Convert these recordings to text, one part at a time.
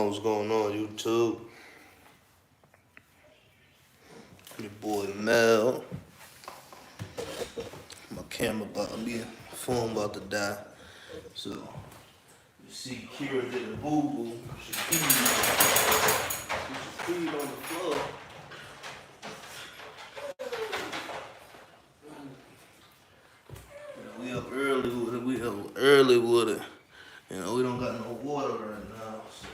what's going on, YouTube? Your boy Mel. My camera about to be, phone about to die. So, you see Kira did a boo-boo. She peed on the floor. We up early with it. You know, we don't got no water right now, so.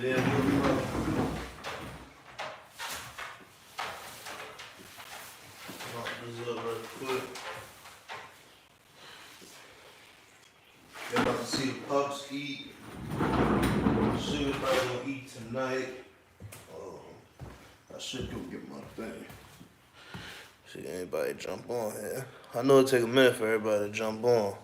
Yeah, we're up. Lock this up real quick. Y'all about to see the pups eat. Sugar probably gonna eat tonight. I should go get my thing. See anybody jump on here. I know it'll take a minute for everybody to jump on.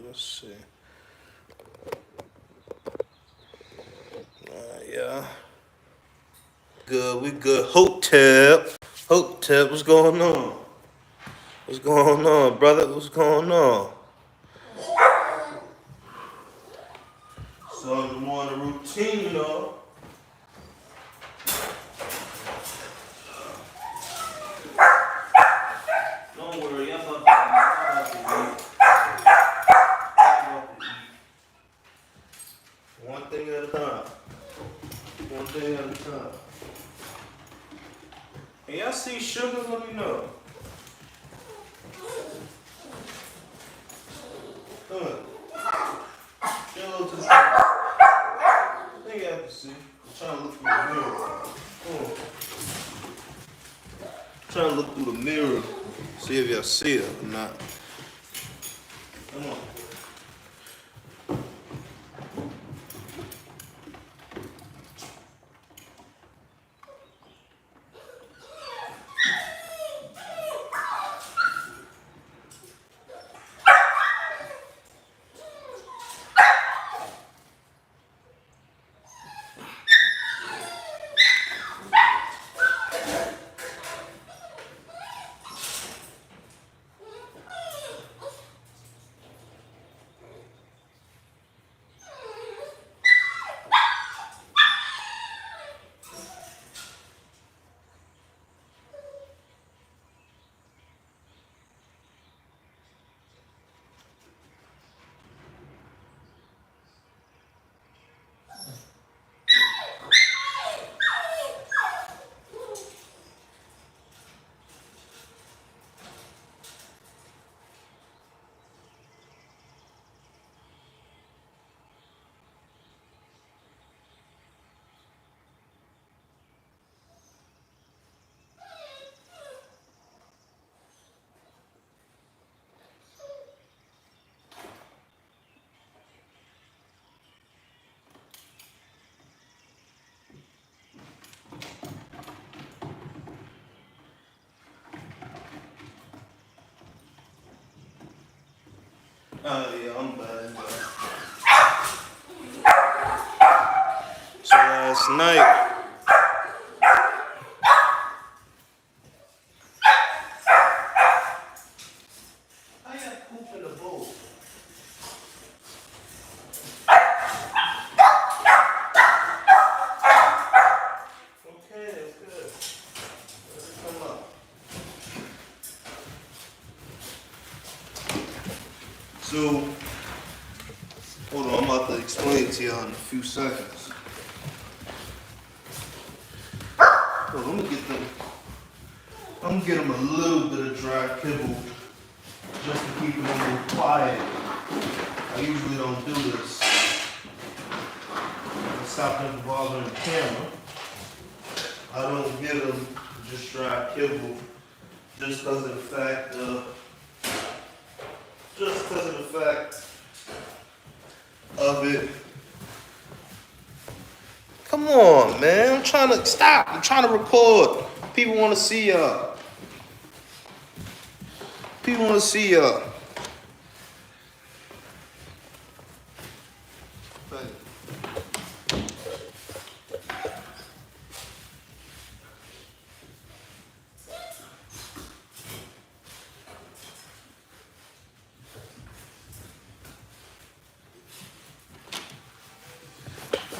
Let's see. Yeah. Good, we good. Hotep, what's going on? What's going on, brother? What's going on? So, the morning routine, you know. Don't worry, I'm about to eat. One thing at a time. One thing at a time. Hey, y'all see sugar? Let me know. Come on. Get a little to the side. I think you have to see. I'm trying to look through the mirror. Come on. I'm trying to look through the mirror. See if y'all see it or not. Come on. Yeah, I'm bad. So last night, I got poop in the bowl. Okay, that's good. Let it come up. So, hold on, I'm about to explain to y'all in a few seconds. Well, I'm gonna get them a little bit of dry kibble just to keep them a little quiet. I usually don't do this. I stop them from bothering the camera. I don't get them just dry kibble just because of the fact of it. Come on, man. I'm trying to stop. I'm trying to record. People want to see y'all. People want to see y'all.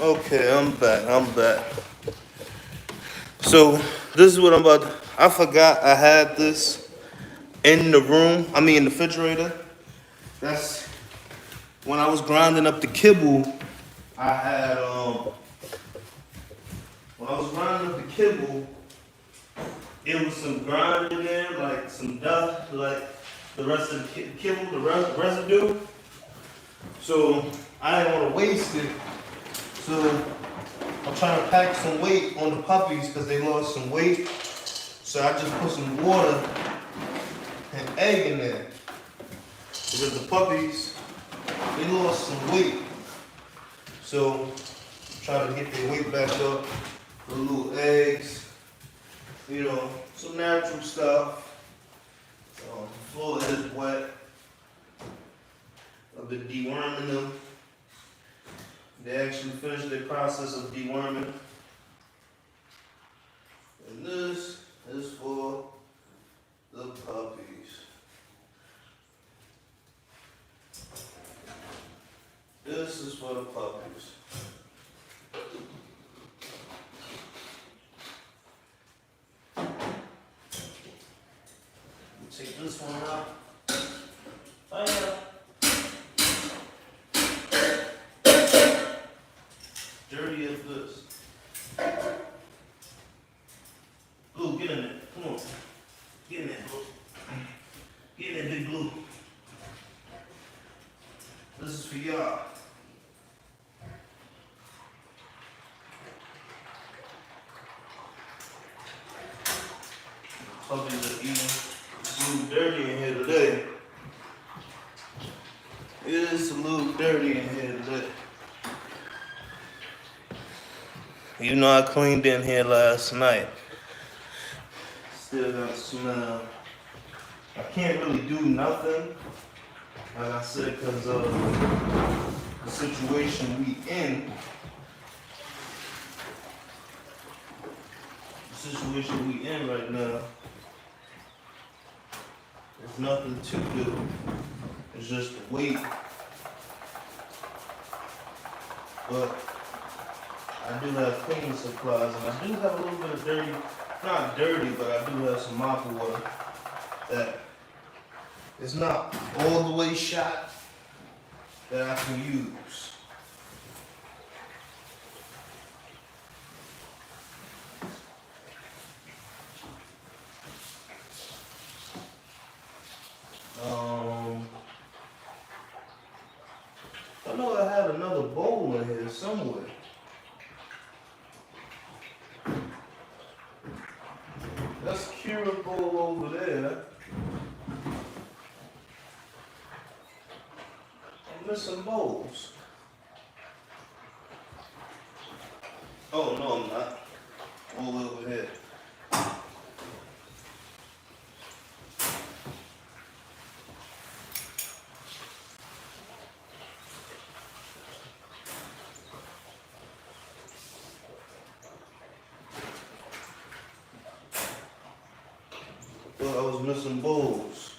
Okay, I'm back. So, this is what I'm about to, I forgot I had this in the room, in the refrigerator. That's, when I was grinding up the kibble, I had, when I was grinding up the kibble, it was some grind in there, like some dust, like the rest of the kibble, the residue. So, I didn't want to waste it. So, I'm trying to pack some weight on the puppies because they lost some weight. So I just put some water and egg in there. Because the puppies, they lost some weight. So try to get their weight back up with little eggs, some natural stuff. The floor is wet. I've been deworming them. They actually finished their process of deworming. And this is for the puppies. This is for the puppies. Take this one out. Oh yeah. Dirty as this. Glue, get in there. Come on. Get in there, glue. Get in there, big glue. This is for y'all. Puppies are eating glue dirty in here today. It is a little dirty in here today. You know I cleaned in here last night. Still got smell. I can't really do nothing, like I said, because of the situation we in. The situation we in right now. There's nothing to do. It's just wait. But I do have cleaning supplies, and I do have a little bit of dirty, not dirty, but I do have some mop water that is not all the way shot that I can use. I know I had another bowl in here somewhere. That's curable over there. I'm missing bowls. Oh no, I'm not. All over here. Well, I was missing bowls.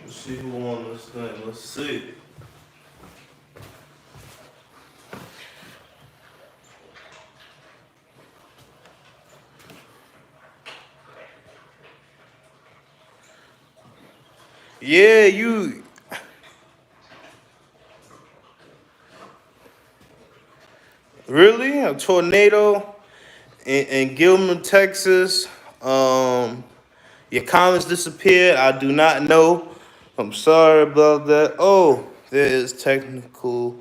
Let's see who won this thing. Let's see. Yeah, Really? A tornado in Gilman, Texas. Your comments disappeared. I do not know. I'm sorry about that. Oh, there is technical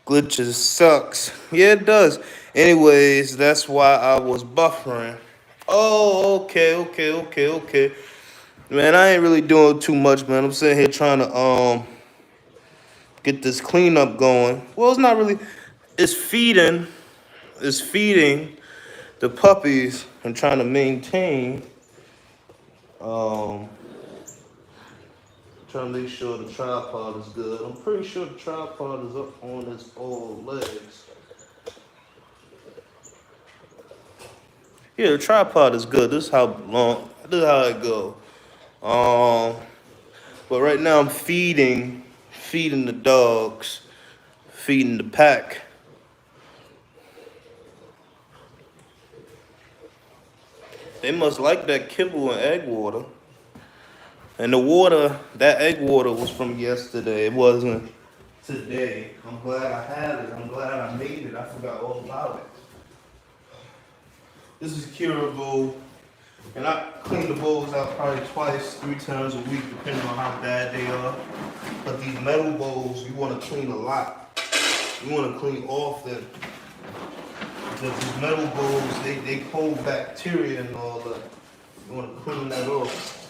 glitches. Sucks. Yeah, it does. Anyways, that's why I was buffering. Oh, okay. Man, I ain't really doing too much, man. I'm sitting here trying to get this cleanup going. Well, it's not really. It's feeding. It's feeding the puppies and trying to maintain. Um, Trying to make sure the tripod is good. I'm pretty sure the tripod is up on its old legs. Yeah, the tripod is good. This is how long. This is how it go. Um, but right now I'm feeding the dogs, feeding the pack. They must like that kibble and egg water. And the water, that egg water was from yesterday. It wasn't today. I'm glad I had it. I'm glad I made it. I forgot all about it. This is curable. And I clean the bowls out probably twice, 3 times a week, depending on how bad they are. But these metal bowls, you want to clean a lot. You want to clean often. Because these metal bowls, they hold bacteria and all that. You want to clean that off.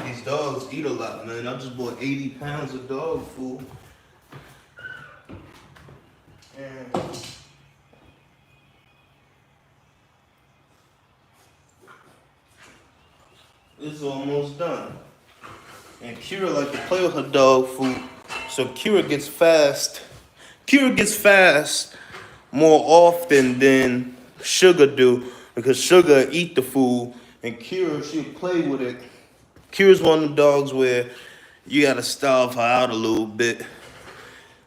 These dogs eat a lot, man. I just bought 80 pounds of dog food. And it's almost done. And Kira like to play with her dog food. So Kira gets fast. Kira gets fast more often than Sugar do. Because Sugar eat the food and Kira, she'll play with it. Kira's one of them dogs where you gotta starve her out a little bit.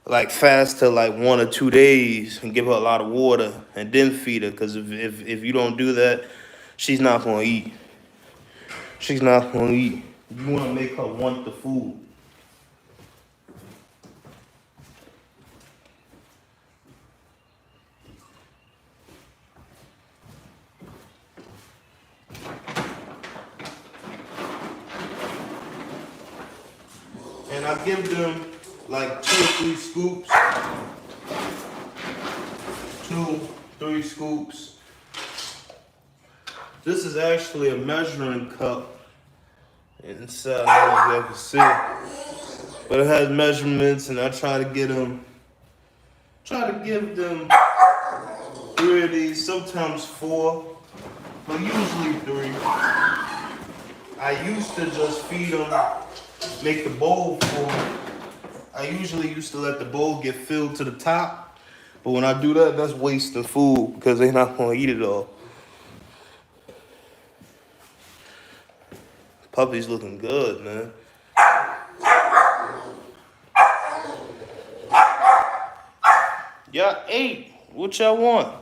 Like fast to like 1 or 2 days and give her a lot of water and then feed her. Because if you don't do that, she's not gonna eat. She's not gonna eat. You wanna make her want the food. And I give them like 2 or 3 scoops. 2, 3 scoops. This is actually a measuring cup inside. I don't know if you can see. But it has measurements and I try to give them 3 of these, sometimes 4, but usually 3. I used to just feed them, make the bowl full. I usually used to let the bowl get filled to the top, but when I do that, that's wasting food because they're not gonna eat it all. Puppy's looking good, man. Y'all ate. What y'all want?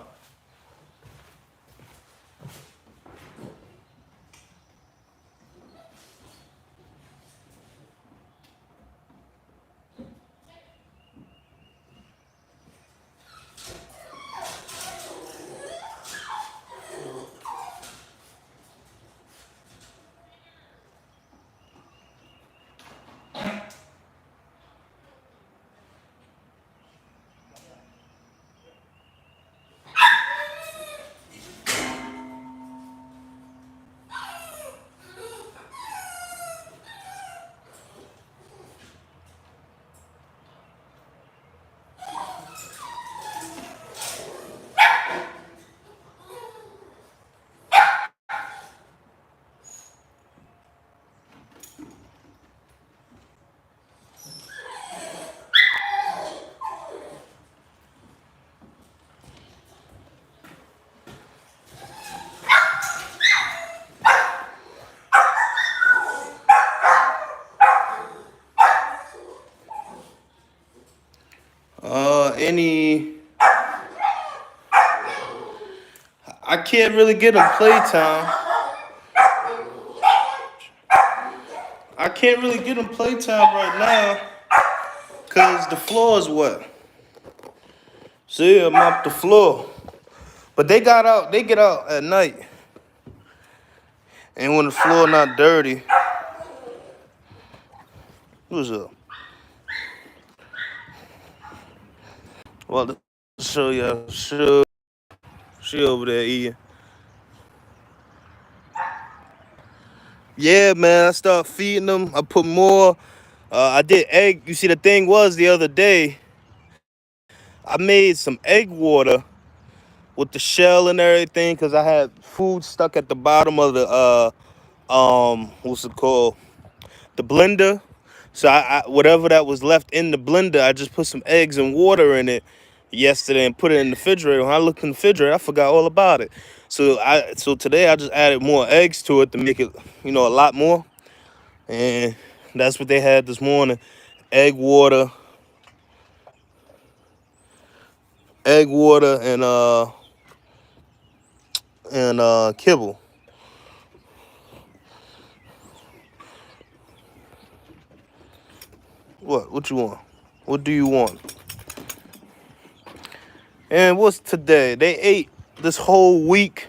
I can't really get them playtime. I can't really get them playtime right now because the floor is wet. See, I mopped the floor. But they got out, they get out at night. And when the floor not dirty, who's up? Well, to show you, she over there eating. Yeah, man, I start feeding them. I put more. I did egg. You see, the thing was the other day, I made some egg water with the shell and everything because I had food stuck at the bottom of the what's it called? The blender. So I whatever that was left in the blender, I just put some eggs and water in it yesterday and put it in the refrigerator. When I looked in the refrigerator, I forgot all about it. So today I just added more eggs to it to make it, a lot more. And that's what they had this morning. Egg water, and kibble. What you want? What do you want? And what's today? They ate this whole week.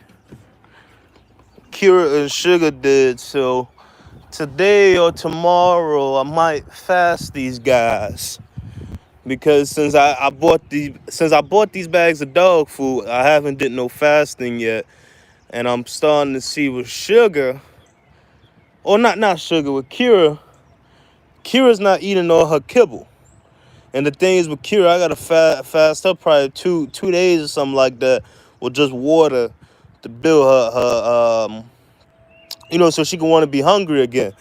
Kira and Sugar did. So today or tomorrow, I might fast these guys because since I bought these bags of dog food, I haven't did no fasting yet, and I'm starting to see with Sugar, or not Sugar, with Kira. Kira's not eating all her kibble. And the thing is with Kira, I gotta fast her probably two days or something like that with just water to build her so she can want to be hungry again.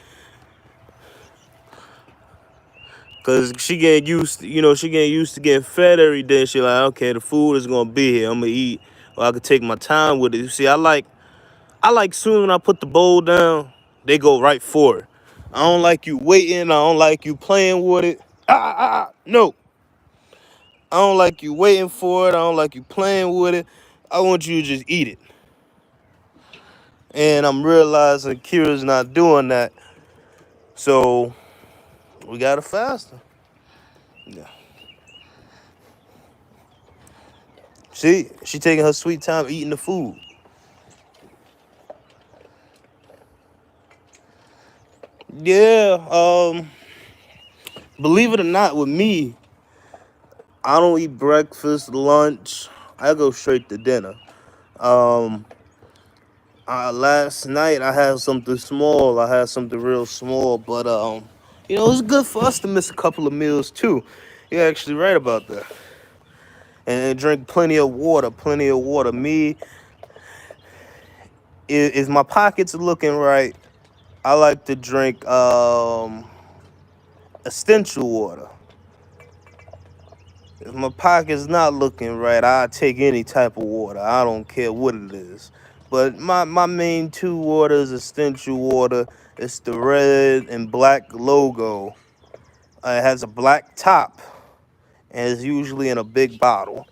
Cause she getting used to getting fed every day. She like, okay, the food is gonna be here. I'm gonna eat, or I could take my time with it. You see, I like soon when I put the bowl down, they go right for it. I don't like you waiting. I don't like you playing with it. No. I don't like you waiting for it. I don't like you playing with it. I want you to just eat it. And I'm realizing Kira's not doing that. So we gotta fast her. Yeah. She taking her sweet time eating the food. Yeah, believe it or not, with me, I don't eat breakfast, lunch. I go straight to dinner. Um, Last night I had something small. I had something real small, but it's good for us to miss a couple of meals too. You're actually right about that. And drink plenty of water. Plenty of water. Me, if my pockets are looking right, I like to drink essential water. If my pocket's not looking right, I take any type of water. I don't care what it is. But my main two waters, essential water, it's the red and black logo. It has a black top and it's usually in a big bottle.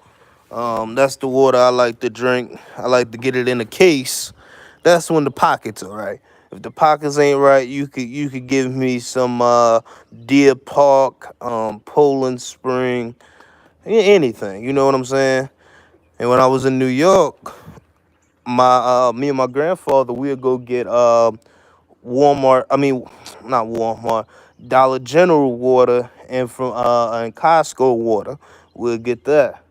That's the water I like to drink. I like to get it in a case. That's when the pockets are right. If the pockets ain't right, you could give me some Deer Park, Poland Spring, anything. You know what I'm saying? And when I was in New York, me and my grandfather, we'd go get Walmart. I mean, not Walmart, Dollar General water, and and Costco water. We'll get that.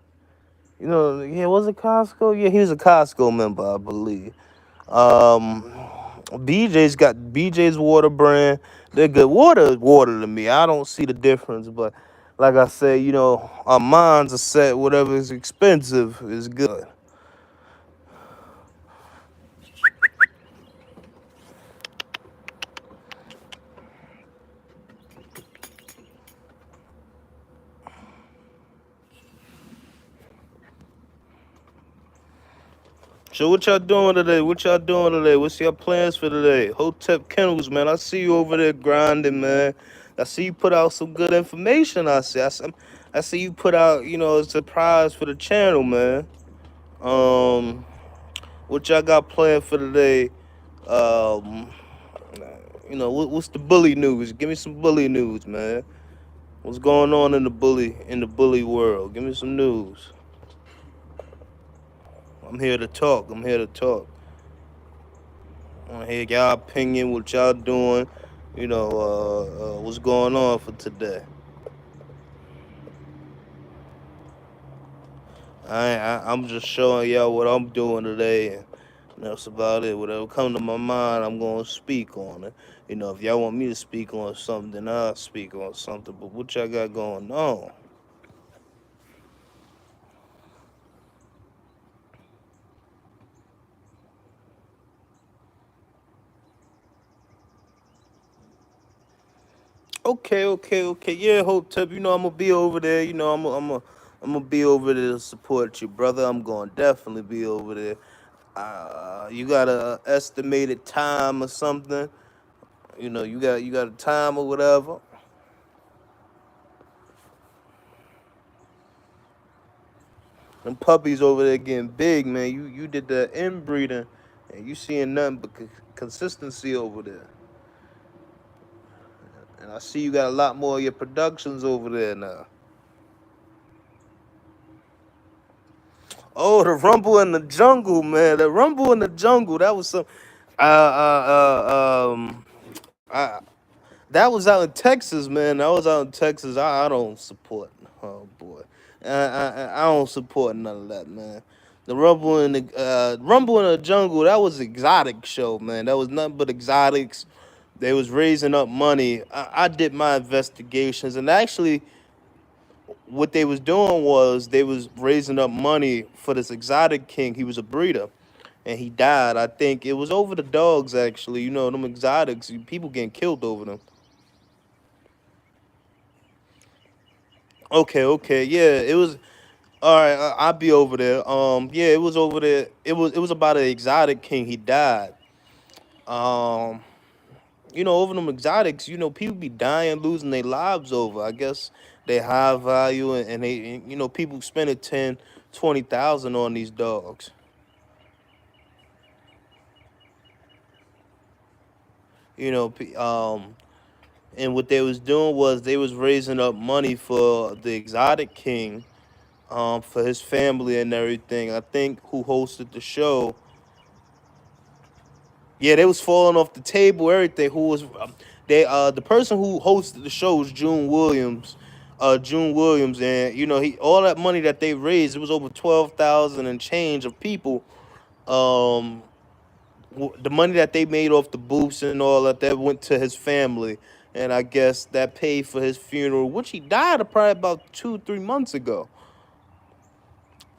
Yeah, was it Costco? Yeah, he was a Costco member, I believe. Um, BJ's got BJ's water brand. They're good. Water is water to me. I don't see the difference, but like I said, our minds are set. Whatever is expensive is good. So what y'all doing today? What's your plans for today? Hotep Kennels, man. I see you over there grinding, man. I see you put out some good information. I see you put out, a surprise for the channel, man. What y'all got planned for today? Um, What's the bully news? Give me some bully news, man. What's going on in the bully world? Give me some news. I'm here to talk. I'm here to talk. I want to hear y'all opinion, what y'all doing. What's going on for today. I'm just showing y'all what I'm doing today, and that's about it. Whatever come to my mind, I'm gonna speak on it. If y'all want me to speak on something, then I'll speak on something. But what y'all got going on? Okay, okay, okay. Yeah, Hotep. I'm gonna be over there. I'm gonna be over there to support you, brother. I'm gonna definitely be over there. You got a estimated time or something? You got a time or whatever. Them puppies over there getting big, man. You did the inbreeding, and you seeing nothing but consistency over there. And I see you got a lot more of your productions over there now. Oh, the Rumble in the Jungle, man. The Rumble in the Jungle. That was some. I That was out in Texas, man. That was out in Texas. I don't support. Oh boy, I don't support none of that, man. The Rumble in the Jungle. That was exotic show, man. That was nothing but exotics. They was raising up money. I did my investigations, and actually, what they was doing was they was raising up money for this exotic king. He was a breeder, and he died. I think it was over the dogs. Actually, them exotics. People getting killed over them. Okay, okay, yeah, it was. All right, I'll be over there. Yeah, it was over there. It was about an exotic king. He died. Um, over them exotics, people be dying, losing their lives over. I guess they high value, and people spending 10, 20,000 on these dogs. You know, and what they was doing was they was raising up money for the exotic king, for his family and everything. I think who hosted the show. Yeah, they was falling off the table. Everything. Who was they? The person who hosted the show was June Williams. June Williams, and he all that money that they raised. It was over 12,000 and change of people. Um, the money that they made off the booths and all that went to his family, and I guess that paid for his funeral, which he died of probably about 2, 3 months ago.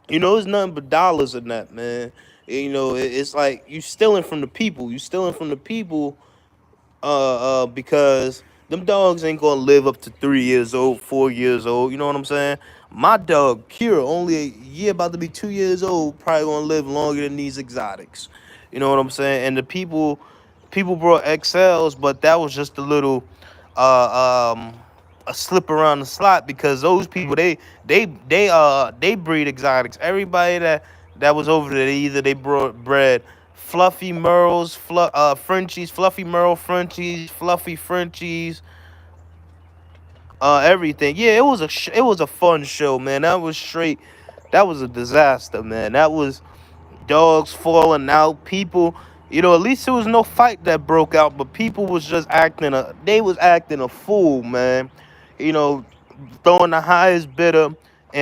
It's nothing but dollars in that, man. It's like you stealing from the people. You stealing from the people, because them dogs ain't gonna live up to 3 years old, 4 years old. You know what I'm saying? My dog Kira, only a year, about to be 2 years old, probably gonna live longer than these exotics. You know what I'm saying? And the people brought XLs, but that was just a little, a slip around the slot, because those people they breed exotics. Everybody that was over there, either they bred fluffy merles, Frenchies, fluffy merle Frenchies, fluffy Frenchies, everything. Yeah, it was a fun show, man. That was straight. That was a disaster, man. That was dogs falling out, people. At least there was no fight that broke out, but people was just they was acting a fool, man. You know, throwing the highest bidder, and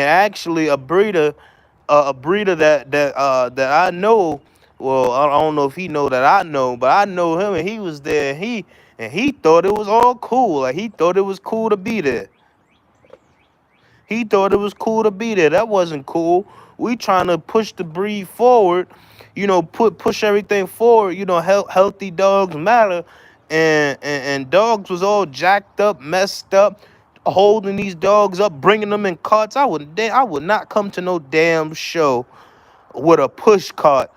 actually a breeder that I know. Well, I don't know if he know that I know, but I know him, and he was there. And he thought it was all cool. Like, he thought it was cool to be there. He thought it was cool to be there. That wasn't cool. We trying to push the breed forward, push everything forward. Healthy dogs matter, and dogs was all jacked up, messed up, holding these dogs up, bringing them in carts. I would not come to no damn show with a push cart,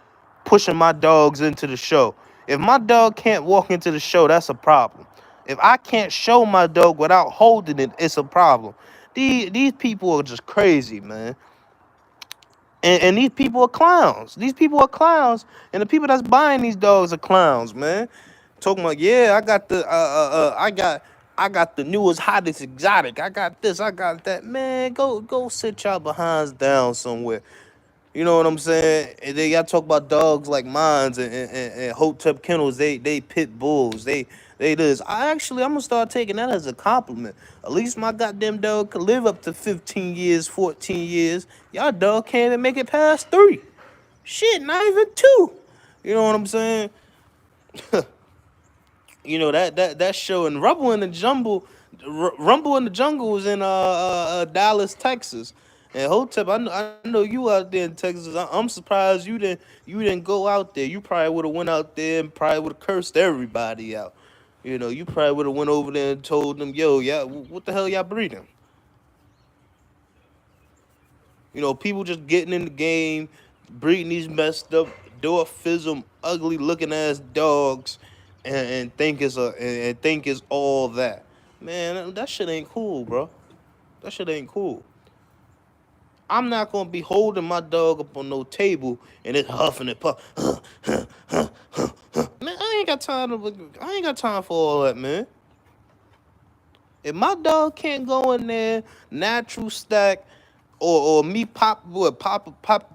pushing my dogs into the show. If my dog can't walk into the show, that's a problem. If I can't show my dog without holding it, it's a problem. These people are just crazy, man. And these people are clowns. These people are clowns, and the people that's buying these dogs are clowns, man. Talking about, yeah, I got the newest, hottest exotic. I got this, I got that. Man, go sit y'all behinds down somewhere. You know what I'm saying? And then y'all talk about dogs like mines and Hotep kennels. They pit bulls. They this. I'm gonna start taking that as a compliment. At least my goddamn dog could live up to 15 years, 14 years. Y'all dog can't even make it past 3. Shit, not even 2. You know what I'm saying? You know that show and Rumble in the Jungle was in Dallas, Texas. And Hotep, I know you out there in Texas. I'm surprised you didn't go out there. You probably would have went out there and probably would have cursed everybody out. You know, you probably would have went over there and told them, "Yo, yeah, what the hell y'all breeding?" You know, people just getting in the game, breeding these messed up, dwarfism, ugly looking ass dogs, and think it's all that. Man, that shit ain't cool, bro. That shit ain't cool. I'm not gonna be holding my dog up on no table and it huffing and puff. Man, I ain't got time for all that, man. If my dog can't go in there, natural stack, or me pop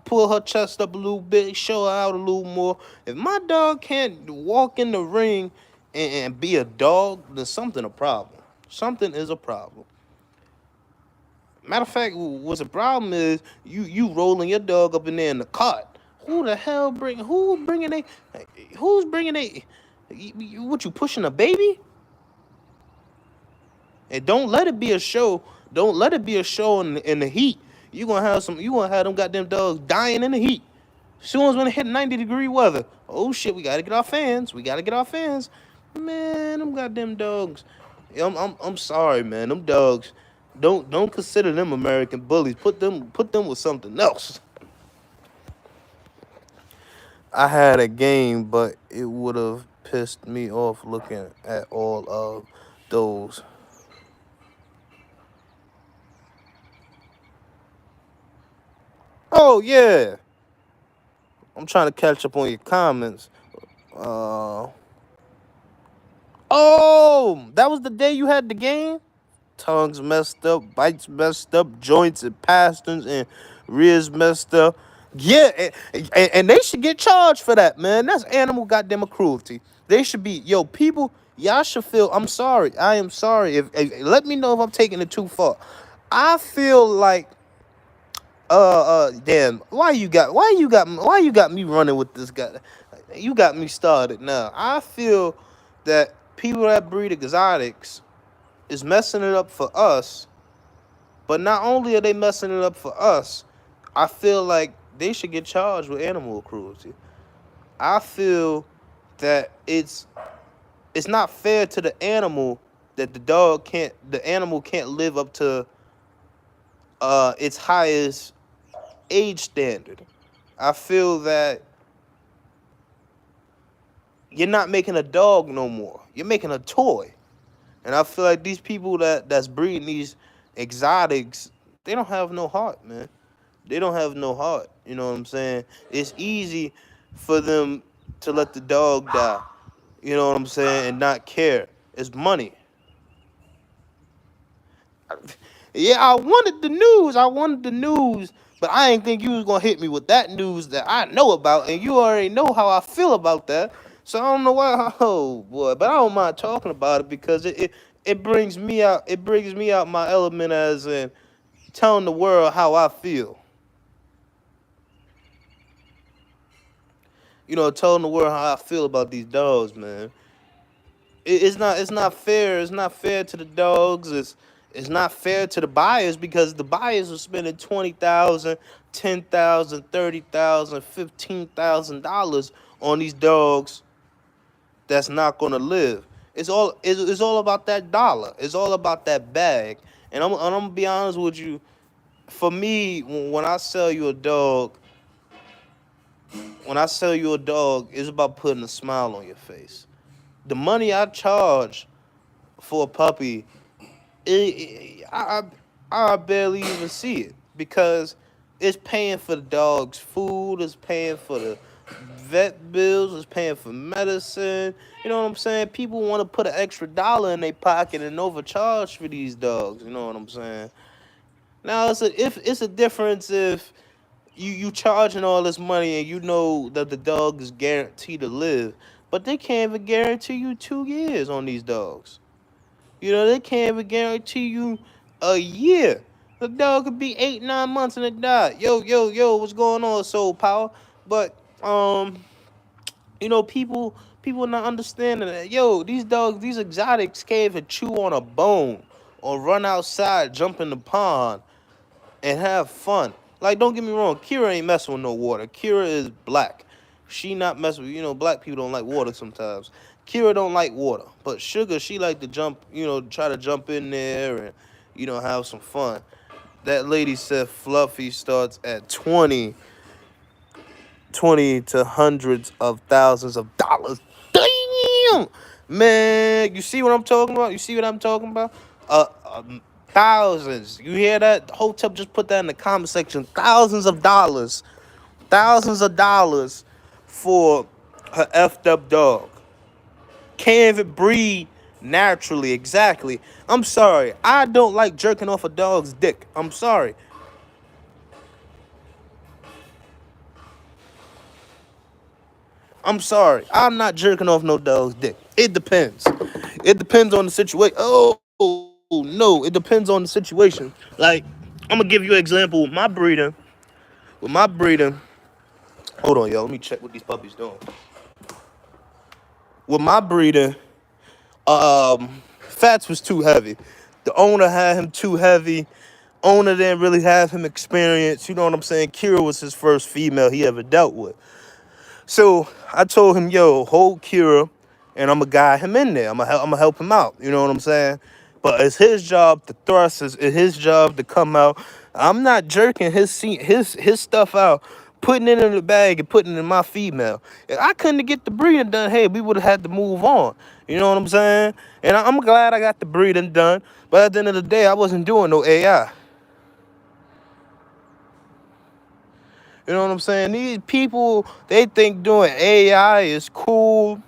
pull her chest up a little bit, show her out a little more. If my dog can't walk in the ring and be a dog, then something a problem. Something is a problem. Matter of fact, what's the problem is you rolling your dog up in there in the cart. Who the hell who's bringing a what, you pushing a baby? And don't let it be a show. Don't let it be a show in the heat. You gonna have them goddamn dogs dying in the heat. Soon as when it hit 90-degree weather. Oh shit, we gotta get our fans. We gotta get our fans. Man, them goddamn dogs. I'm sorry, man. Them dogs. Don't consider them American bullies. Put them with something else. I had a game, but it would have pissed me off looking at all of those. Oh yeah, I'm trying to catch up on your comments. Uh, oh, that was the day you had the game. Tongues messed up, bites messed up, joints and pastors and rears messed up. Yeah, and they should get charged for that, man. That's animal goddamn cruelty. They should be, yo, people, y'all should feel, I'm sorry. I am sorry. Let me know if I'm taking it too far. I feel like damn, why you got me running with this guy? You got me started now. I feel that people that breed exotics is messing it up for us, but not only are they messing it up for us, I feel like they should get charged with animal cruelty. I feel that it's not fair to the animal that the animal can't live up to its highest age standard. I feel that you're not making a dog no more. You're making a toy. And I feel like these people that's breeding these exotics, they don't have no heart, man. They don't have no heart. You know what I'm saying? It's easy for them to let the dog die. You know what I'm saying? And not care. It's money. Yeah, I wanted the news. I wanted the news. But I didn't think you was gonna hit me with that news that I know about, and you already know how I feel about that. So I don't know why. Oh boy, but I don't mind talking about it because it brings me out. It brings me out my element as in telling the world how I feel. You know, telling the world how I feel about these dogs, man. It's not fair. It's not fair to the dogs. It's not fair to the buyers because the buyers are spending 20,000, 10,000, 30,000, $15,000 on these dogs that's not gonna live. It's all about that dollar. It's all about that bag. And I'm gonna be honest with you. For me, when I sell you a dog, it's about putting a smile on your face. The money I charge for a puppy, I barely even see it because it's paying for the dog's food, it's paying for vet bills, is paying for medicine. You know what I'm saying? People want to put an extra dollar in their pocket and overcharge for these dogs. You know what I'm saying? Now it's a difference if you charging all this money and you know that the dog is guaranteed to live, but they can't even guarantee you 2 years on these dogs. You know, they can't even guarantee you a year. The dog could be 8, 9 months and it died. Yo, what's going on, Soul Power? But people not understanding that. Yo, these dogs, these exotics can't even chew on a bone or run outside, jump in the pond and have fun. Like, don't get me wrong, Kira ain't messing with no water. Kira is black. She not messing with, black people don't like water sometimes. Kira don't like water. But Sugar, she like to jump, try to jump in there and, have some fun. That lady said Fluffy starts at 20 to hundreds of thousands of dollars. Damn! Man, you see what I'm talking about? You see what I'm talking about? Thousands. You hear that? Hotep just put that in the comment section. Thousands of dollars. Thousands of dollars for her effed up dog. Can't even breed naturally. Exactly. I'm sorry. I don't like jerking off a dog's dick. I'm sorry. I'm sorry. I'm not jerking off no dog's dick. It depends. It depends on the situation. Oh, no. It depends on the situation. Like, I'm going to give you an example with my breeding. With my breeding. Hold on, yo. Let me check what these puppies doing. With my breeding, Fats was too heavy. The owner had him too heavy. Owner didn't really have him experience. You know what I'm saying? Kira was his first female he ever dealt with. So I told him, yo, hold Kira, and I'm gonna guide him in there. I'm gonna help him out. You know what I'm saying? But it's his job to thrust. It's his job to come out. I'm not jerking his stuff out, putting it in the bag and putting it in my female. If I couldn't get the breeding done, hey, we would have had to move on. You know what I'm saying? And I'm glad I got the breeding done. But at the end of the day, I wasn't doing no AI. You know what I'm saying? These people, they think doing AI is cool.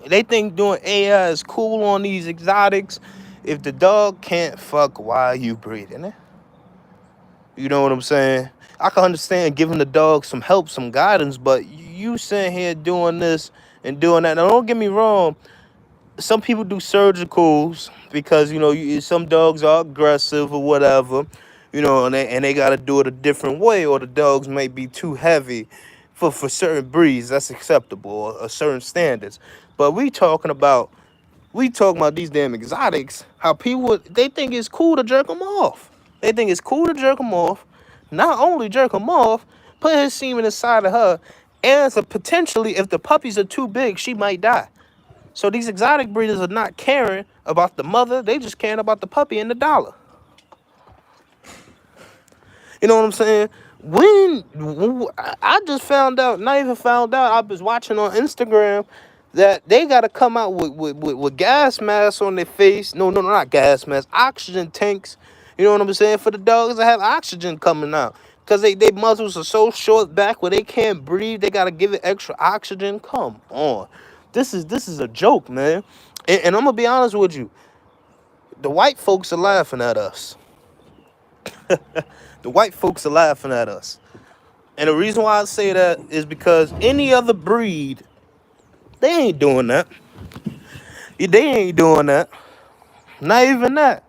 They think doing AI is cool on these exotics. If the dog can't fuck, why are you breeding it? You know what I'm saying? I can understand giving the dog some help, some guidance, but you sitting here doing this and doing that. Now, don't get me wrong. Some people do surgicals because, some dogs are aggressive or whatever, and they got to do it a different way, or the dogs may be too heavy for certain breeds. That's acceptable, or certain standards. But we talking about these damn exotics, how people, they think it's cool to jerk them off. They think it's cool to jerk them off. Not only jerk them off, put his semen inside of her, and so potentially, if the puppies are too big, she might die. So these exotic breeders are not caring about the mother. They just caring about the puppy and the dollar. You know what I'm saying? I just found out, not even found out, I was watching on Instagram that they got to come out with gas masks on their face. No, not gas masks. Oxygen tanks. You know what I'm saying? For the dogs that have oxygen coming out. Because they muzzles are so short back where they can't breathe. They got to give it extra oxygen. Come on. This is a joke, man. And I'm going to be honest with you. The white folks are laughing at us. The white folks are laughing at us. And the reason why I say that is because any other breed, they ain't doing that. They ain't doing that. Not even that.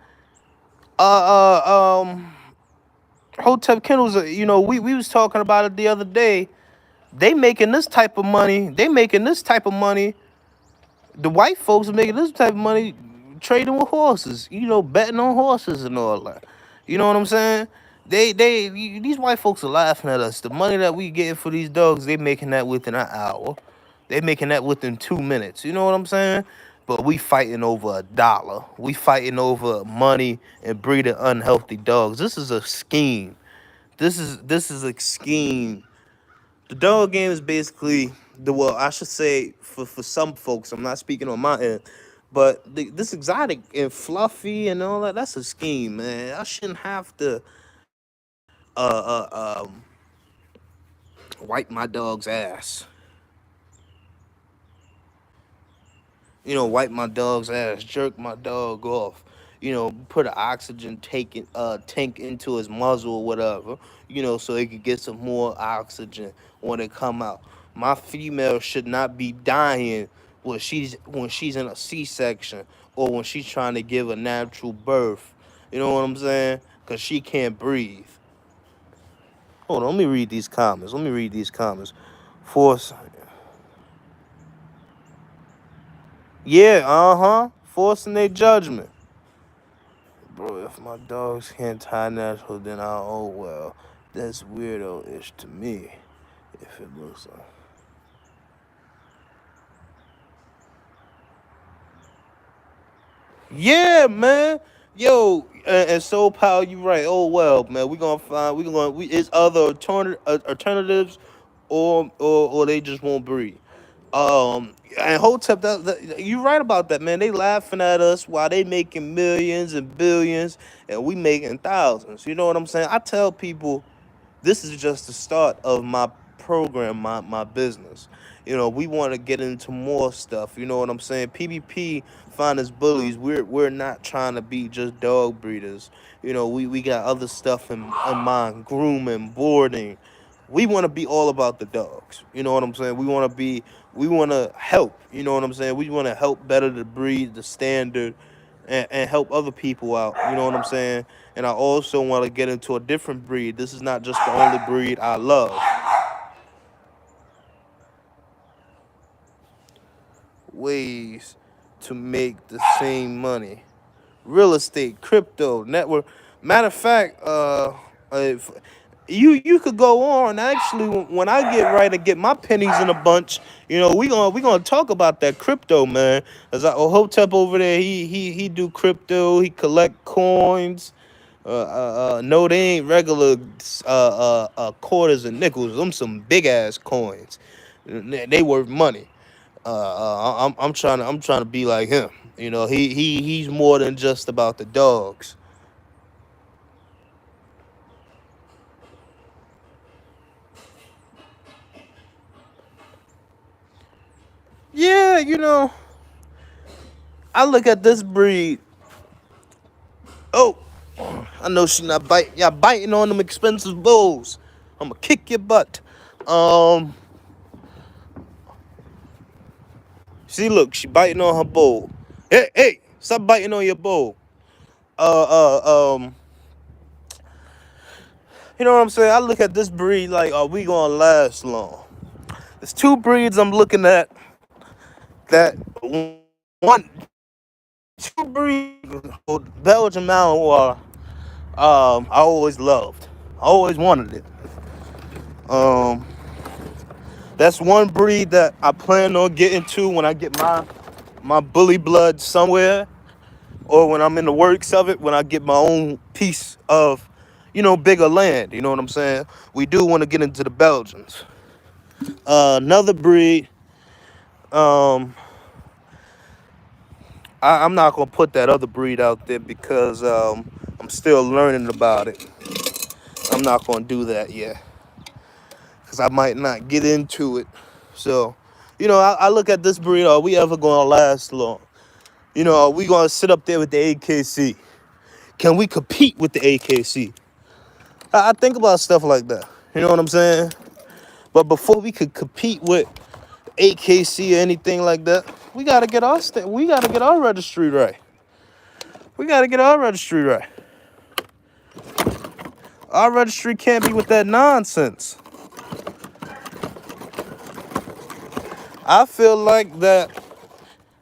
Hotep Kennels, we was talking about it the other day. They making this type of money. The white folks are making this type of money trading with horses. Betting on horses and all that. You know what I'm saying? These white folks are laughing at us. The money that we get for these dogs, they making that within an hour. They making that within 2 minutes. You know what I'm saying? But we fighting over a dollar. We fighting over money and breeding unhealthy dogs. This is a scheme. This is a scheme. The dog game is basically I should say for some folks, I'm not speaking on my end, but this exotic and fluffy and all that, that's a scheme, man. I shouldn't have to uh uh um wipe my dog's ass. You know, wipe my dog's ass, jerk my dog off. You know, put an oxygen tank into his muzzle or whatever. You know, so he could get some more oxygen when it come out. My female should not be dying when she's in a C-section or when she's trying to give a natural birth. You know what I'm saying? Cause she can't breathe. Hold on, let me read these comments. Let me read these comments. Force, yeah, forcing their judgment. Bro, if my dogs can't tie natural, then oh well. That's weirdo-ish to me. If it looks like. Yeah, man. Yo, and so pal, you right. Oh well, man. It's other alternatives, or they just won't breed. And Hotep, you right about that, man. They laughing at us while they making millions and billions, and we making thousands. You know what I'm saying? I tell people this is just the start of my program, my business. You know, we want to get into more stuff. You know what I'm saying? PvP find us bullies. We're not trying to be just dog breeders. You know, we got other stuff in mind, grooming, boarding. We want to be all about the dogs. You know what I'm saying? We want to help. You know what I'm saying? We want to help better the breed, the standard, and help other people out. You know what I'm saying? And I also want to get into a different breed. This is not just the only breed I love. Ways to make the same money. Real estate, crypto, network. Matter of fact, if you could go on actually when I get right and get my pennies in a bunch. You know, we gonna talk about that crypto, man. As Hotep over there, he do crypto. He collect coins. No, they ain't regular quarters and nickels. Them some big ass coins. They worth money. I'm trying to be like him. You know, he's more than just about the dogs. Yeah, you know, I look at this breed. Oh, I know she not biting. Y'all biting on them expensive bulls. I'ma kick your butt. Um, see, look, she biting on her bull. Hey, stop biting on your bull. Uh, um, you know what I'm saying? I look at this breed like, are we gonna last long? There's two breeds I'm looking at that one, two breeds, Belgian Malinois. I always loved. I always wanted it. Um, that's one breed that I plan on getting to when I get my bully blood somewhere, or when I'm in the works of it, when I get my own piece of, bigger land. You know what I'm saying? We do want to get into the Belgians. Another breed. Um, I'm not gonna put that other breed out there because I'm still learning about it. I'm not gonna do that yet because I might not get into it. So, I look at this breed. Are we ever gonna last long? Are we gonna sit up there with the AKC? Can we compete with the AKC? I think about stuff like that. You know what I'm saying? But before we could compete with AKC or anything like that, we gotta get our registry right. We gotta get our registry right. Our registry can't be with that nonsense. I feel like that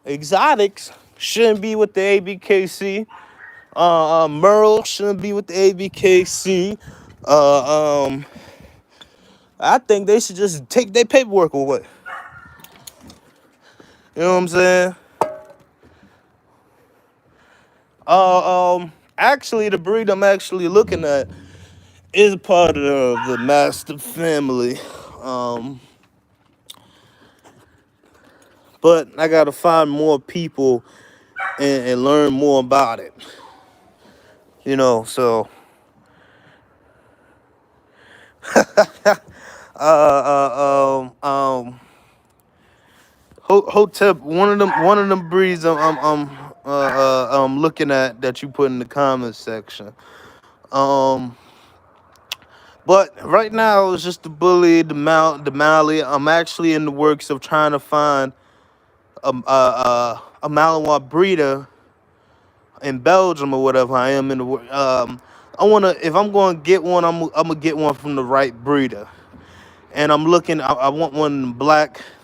exotics shouldn't be with the ABKC. Merle shouldn't be with the ABKC. I think they should just take their paperwork away. You know what I'm saying? Actually, the breed I'm actually looking at is part of the master family. Um, but I gotta find more people and learn more about it. So Hotep, one of them breeds I'm looking at that you put in the comments section. Um, but right now it's just the bully, the Mali. I'm actually in the works of trying to find a Malinois breeder in Belgium or whatever. I am in the I wanna, if I'm going to get one, I'm gonna get one from the right breeder. And I'm looking. I want one of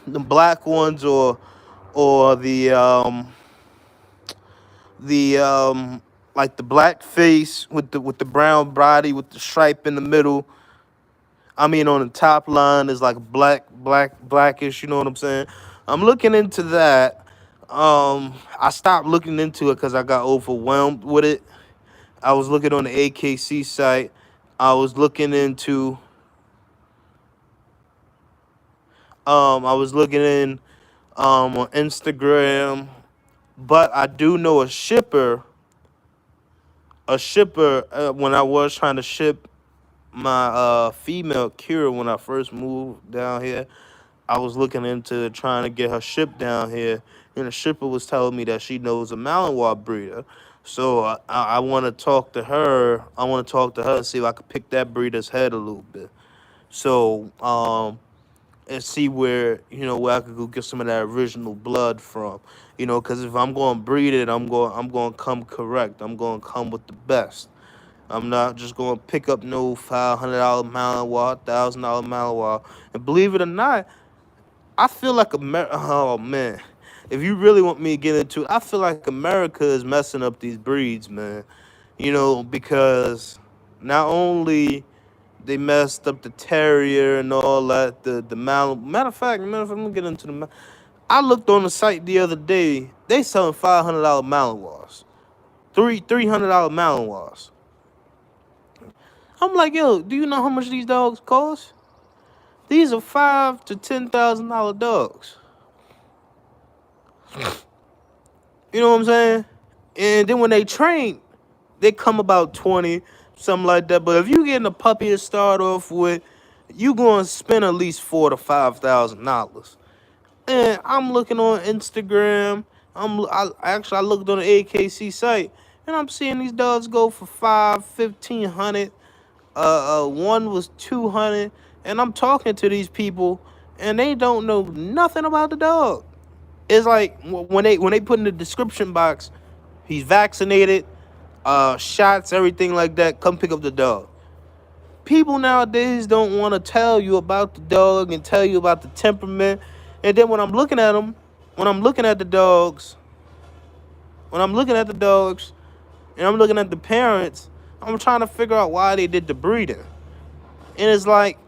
the black ones, or the like the black face with the brown body with the stripe in the middle. I mean, on the top line is like blackish. You know what I'm saying? I'm looking into that. I stopped looking into it because I got overwhelmed with it. I was looking on the AKC site. I was looking into. I was looking in on Instagram, but I do know a shipper. When I was trying to ship my female Kira when I first moved down here, I was looking into trying to get her shipped down here, and the shipper was telling me that she knows a Malinois breeder. So I want to talk to her. I want to talk to her and see if I could pick that breeder's head a little bit. So and see where I could go get some of that original blood from. Because if I'm going to breed it, I'm going to come correct. I'm going to come with the best. I'm not just going to pick up no $500 Malinois, $1,000 Malinois. And believe it or not, I feel like America. Oh man, if you really want me to get into it, I feel like America is messing up these breeds, man. Because not only they messed up the terrier and all that, the matter of fact, I'm gonna get into I looked on the site the other day. They selling $500 Malinois, $300 Malinois. I'm like, yo, do you know how much these dogs cost? These are $5,000 to $10,000 dogs. You know what I'm saying? And then when they train, they come about 20, something like that. But if you getting a puppy to start off with, you gonna spend at least $4,000 to $5,000. And I'm looking on Instagram. I looked on the AKC site, and I'm seeing these dogs go for 1,500. One was 200, and I'm talking to these people, and they don't know nothing about the dog. It's like when they put in the description box, he's vaccinated, shots, everything like that. Come pick up the dog. People nowadays don't want to tell you about the dog and tell you about the temperament. And then when I'm looking at them, when I'm looking at the dogs, when I'm looking at the dogs, and I'm looking at the parents, I'm trying to figure out why they did the breeding. And it's like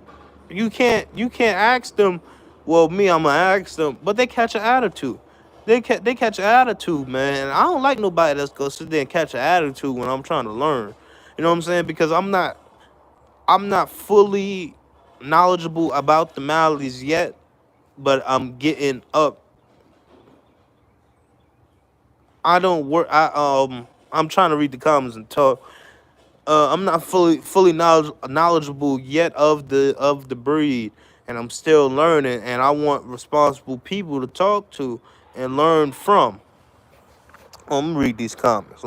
you can't ask them. Well, I'm gonna ask them, but they catch an attitude. They catch an attitude, man. And I don't like nobody that's gonna sit there and catch an attitude when I'm trying to learn. You know what I'm saying? Because I'm not fully knowledgeable about the maladies yet, but I'm getting up. I don't work. I'm trying to read the comments and talk. I'm not fully knowledgeable yet of the breed, and I'm still learning. And I want responsible people to talk to and learn from. Let me read these comments.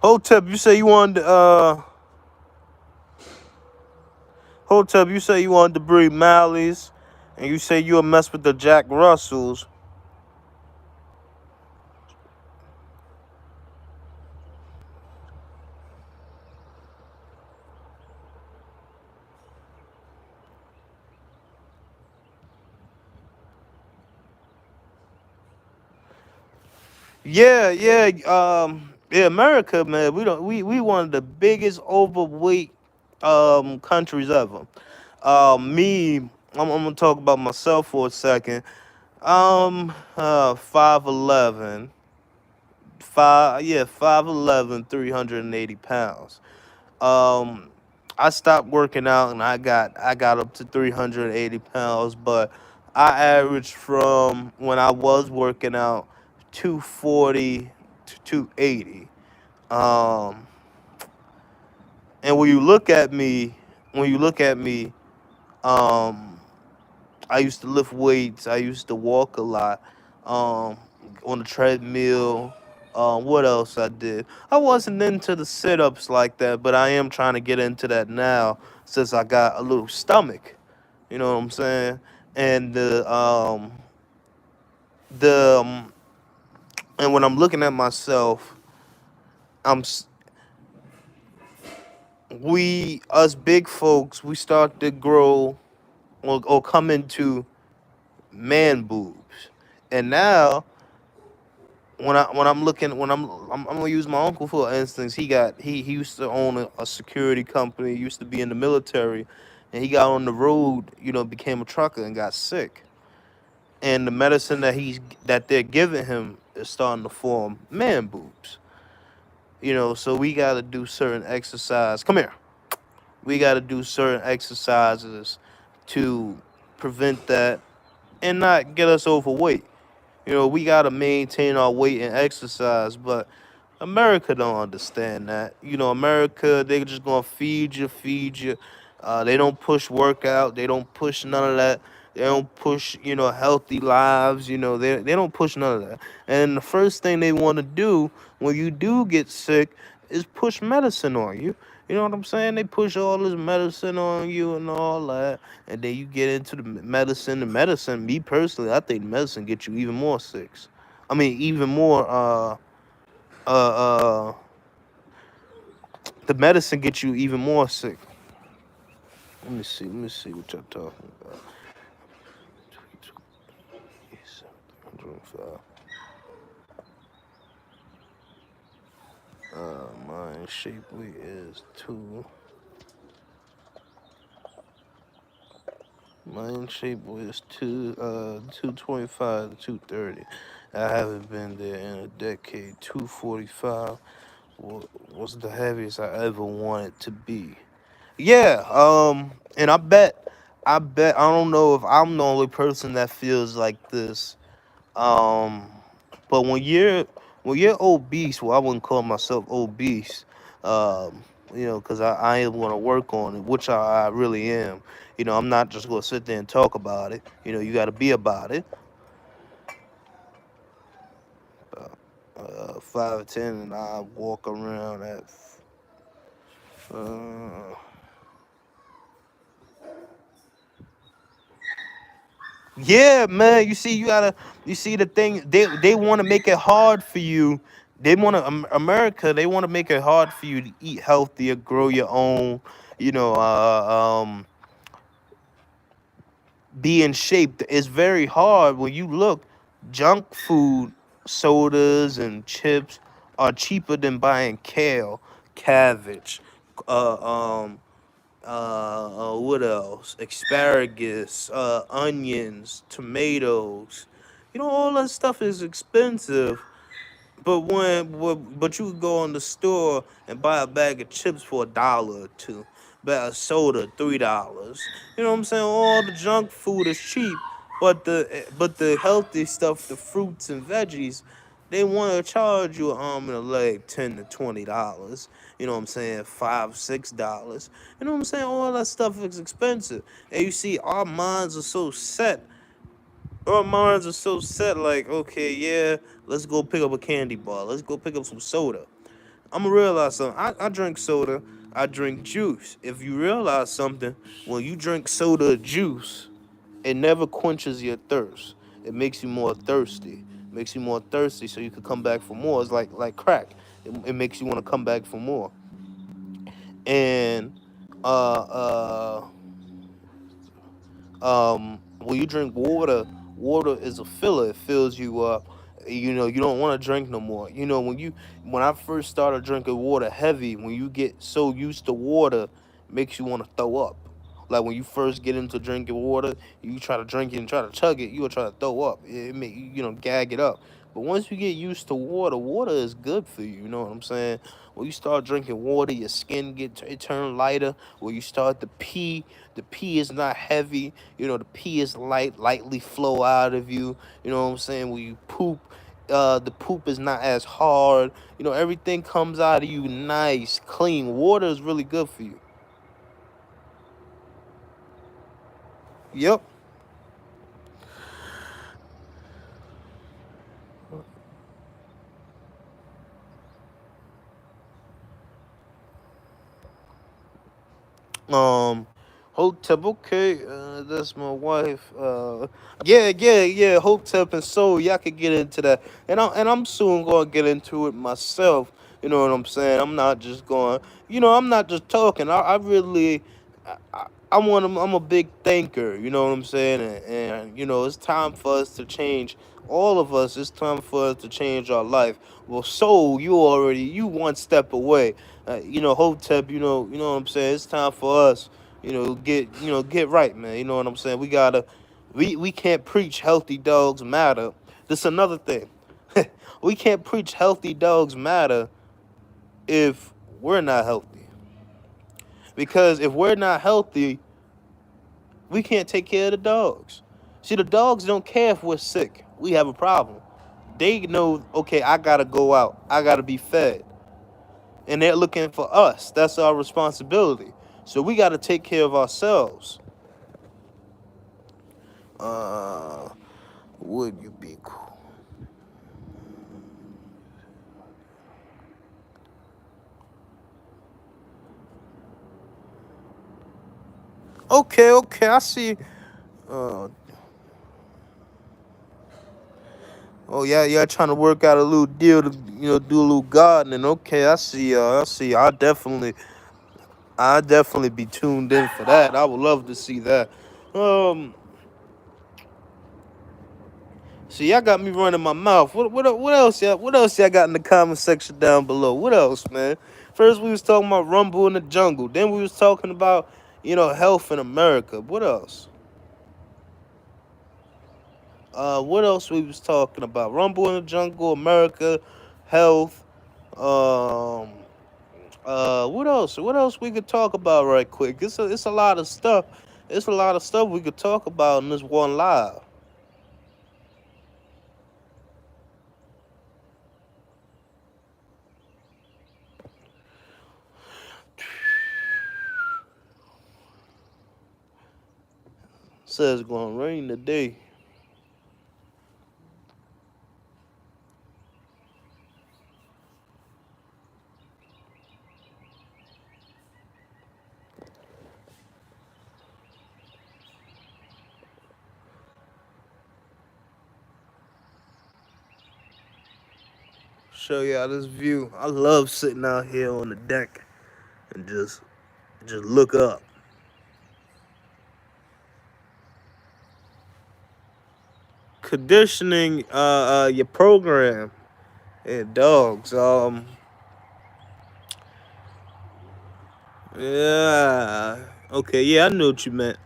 Hotep, you say you wanted Hotep, you say you wanted to breed Mallies, and you say you'll mess with the Jack Russells. Yeah, America, man. We one of the biggest overweight countries ever. I'm gonna talk about myself for a second. 5'11", 5'11", 380 pounds. Um, I stopped working out and I got up to 380 pounds, but I averaged from when I was working out 240 to 280. Um, and when you look at me, um, I used to lift weights. I used to walk a lot, um, on the treadmill. What else I did? I wasn't into the sit-ups like that, but I am trying to get into that now since I got a little stomach. You know what I'm saying? And the and when I'm looking at myself, I'm s- we us big folks we start to grow or come into man boobs, and now when I'm gonna use my uncle for instance. He used to own a security company. Used to be in the military, and he got on the road. Became a trucker and got sick. And the medicine that they're giving him is starting to form man boobs. So we got to do certain exercise. Come here. We got to do certain exercises to prevent that and not get us overweight. We gotta maintain our weight and exercise, but America don't understand that. America, they just gonna feed you, feed you. They don't push workout. They don't push none of that. They don't push, healthy lives. They don't push none of that. And the first thing they want to do when you do get sick is push medicine on you. You know what I'm saying? They push all this medicine on you and all that, and then you get into the medicine. The medicine, me personally, I think medicine gets you even more sick. I mean, even more. Uh. The medicine gets you even more sick. Let me see. Let me see what y'all talking about. My shape weight is two. My in shape was 225 to 230. I haven't been there in a decade. 245 was the heaviest I ever wanted to be. Yeah, and I don't know if I'm the only person that feels like this. Um, but when you're obese, well, I wouldn't call myself obese. Because I am going to work on it, which I really am. I'm not just going to sit there and talk about it. You got to be about it. 5'10", and I walk around at. Uh, Yeah, man. You see the thing. They want to make it hard for you. They want to America. They want to make it hard for you to eat healthier, grow your own. You know, be in shape. It's very hard when you look. Junk food, sodas, and chips are cheaper than buying kale, cabbage, uh, um, what else? Asparagus, onions, tomatoes. All that stuff is expensive. But you could go in the store and buy a bag of chips for $1 or 2, bag of soda $3. You know what I'm saying? All the junk food is cheap, but the healthy stuff, the fruits and veggies, they want to charge you an arm and a leg $10 to $20. You know what I'm saying? $5 6. You know what I'm saying? All that stuff is expensive, and you see our minds are so set. Our minds are so set, like, okay, yeah, let's go pick up a candy bar. Let's go pick up some soda. I'm gonna realize something. I drink soda. I drink juice. If you realize something, when you drink soda or juice, it never quenches your thirst. It makes you more thirsty. Makes you more thirsty, so you could come back for more. It's like crack. It makes you want to come back for more. And uh, uh, when you drink water, water is a filler. It fills you up. You don't want to drink no more. When I first started drinking water heavy, when you get so used to water, it makes you want to throw up. Like when you first get into drinking water, you try to drink it and try to chug it, you will try to throw up. It make you gag it up. But once you get used to water, water is good for you. You know what I'm saying? When you start drinking water, your skin it turn lighter. When you start to pee, the pee is not heavy. You know, the pee is lightly flow out of you. You know what I'm saying? When you poop, the poop is not as hard. You know, everything comes out of you nice, clean. Water is really good for you. Yep. Um, Hotep, okay, that's my wife. Yeah. Hotep and Soul, y'all could get into that, and I'm soon gonna get into it myself. You know what I'm saying? I'm not just going. I'm not just talking. I really, I'm a big thinker. You know what I'm saying? And it's time for us to change. All of us, it's time for us to change our life. Well, Soul, you one step away. Hotep, what I'm saying. It's time for us, get right, man. You know what I'm saying. We can't preach healthy dogs matter. This another thing. We can't preach healthy dogs matter if we're not healthy. Because if we're not healthy, we can't take care of the dogs. See, the dogs don't care if we're sick. We have a problem. They know, okay, I gotta go out. I gotta be fed. And they're looking for us. That's our responsibility. So we gotta take care of ourselves. Uh, would you be cool? Okay, I see. Uh, oh yeah, trying to work out a little deal to do a little gardening. Okay, I see. I see. I definitely be tuned in for that. I would love to see that. Um, See, y'all got me running my mouth. What else y'all? What else y'all got in the comment section down below? What else, man? First we was talking about Rumble in the Jungle. Then we was talking about health in America. What else? What else we was talking about? Rumble in the Jungle, America, health. Um, what else? What else we could talk about right quick? It's a lot of stuff. It's a lot of stuff we could talk about in this one live. Says it's gonna rain today. Show y'all this view. I love sitting out here on the deck and just look up. Conditioning your program and dogs. Yeah. Okay, yeah, I knew what you meant.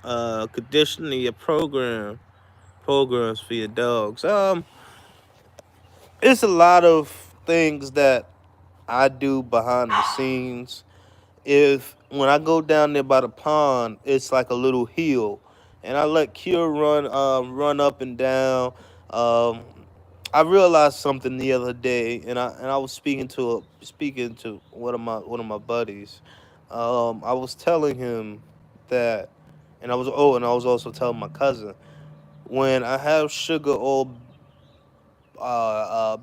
Conditioning your programs for your dogs. It's a lot of things that I do behind the scenes. If when I go down there by the pond, it's like a little hill, and I let Cure run up and down. Um, I realized something the other day, and I was speaking to one of my buddies. I was telling him that, and I was also telling my cousin when I have Sugar all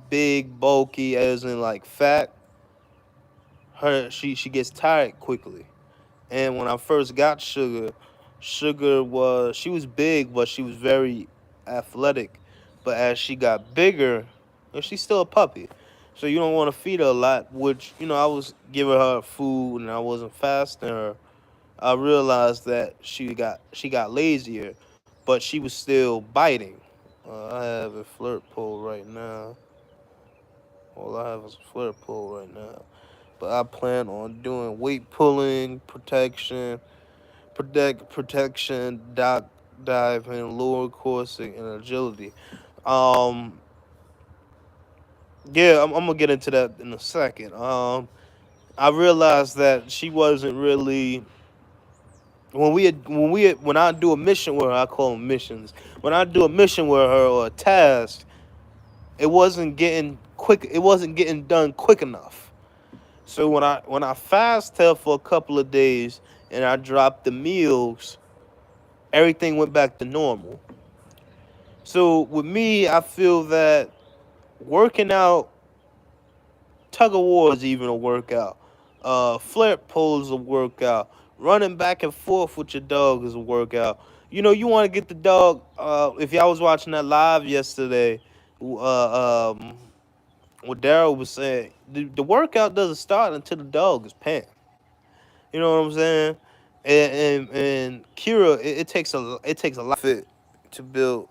big, bulky, as in like fat. She gets tired quickly. And when I first got Sugar, she was big, but she was very athletic. But as she got bigger, and she's still a puppy, so you don't want to feed her a lot. Which I was giving her food and I wasn't fasting her. I realized that she got lazier, but she was still biting. I have a flirt pole right now. All I have is a flirt pole right now. But I plan on doing weight pulling, protection, diving, lower coursing, and agility. Um, Yeah, I'm gonna get into that in a second. I realized that she wasn't really when I do a mission with her, I call them missions. When I do a mission with her or a task, it wasn't getting quick. It wasn't getting done quick enough. So when I fast her for a couple of days and I dropped the meals, everything went back to normal. So with me, I feel that working out, tug of war is even a workout. Flare pole is a workout. Running back and forth with your dog is a workout. You want to get the dog. If y'all was watching that live yesterday, what Daryl was saying, the workout doesn't start until the dog is panting. You know what I'm saying? And Kira, it takes a lot fit to build.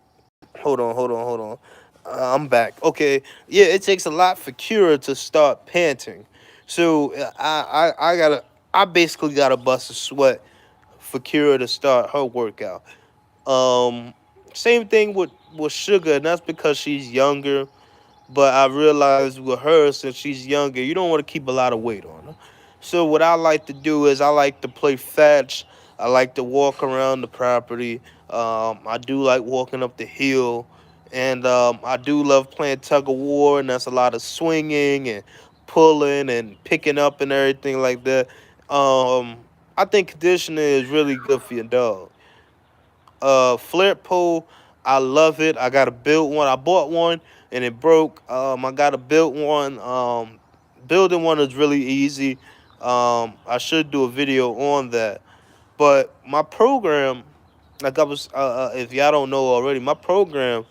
Hold on. I'm back. Okay, yeah, it takes a lot for Kira to start panting. So I basically gotta bust a sweat for Kira to start her workout. Um, Same thing with Sugar, and that's because she's younger. But I realized with her, since she's younger, you don't want to keep a lot of weight on her. So what I like to do is I like to play fetch. I like to walk around the property. I do like walking up the hill, and I do love playing tug of war, and that's a lot of swinging and pulling and picking up and everything like that. Um, I think conditioning is really good for your dog. Flare pole, I love it. I got to build one. I bought one and it broke. I got to build one. Building one is really easy. I should do a video on that. But my program, like I was, if y'all don't know already, my program,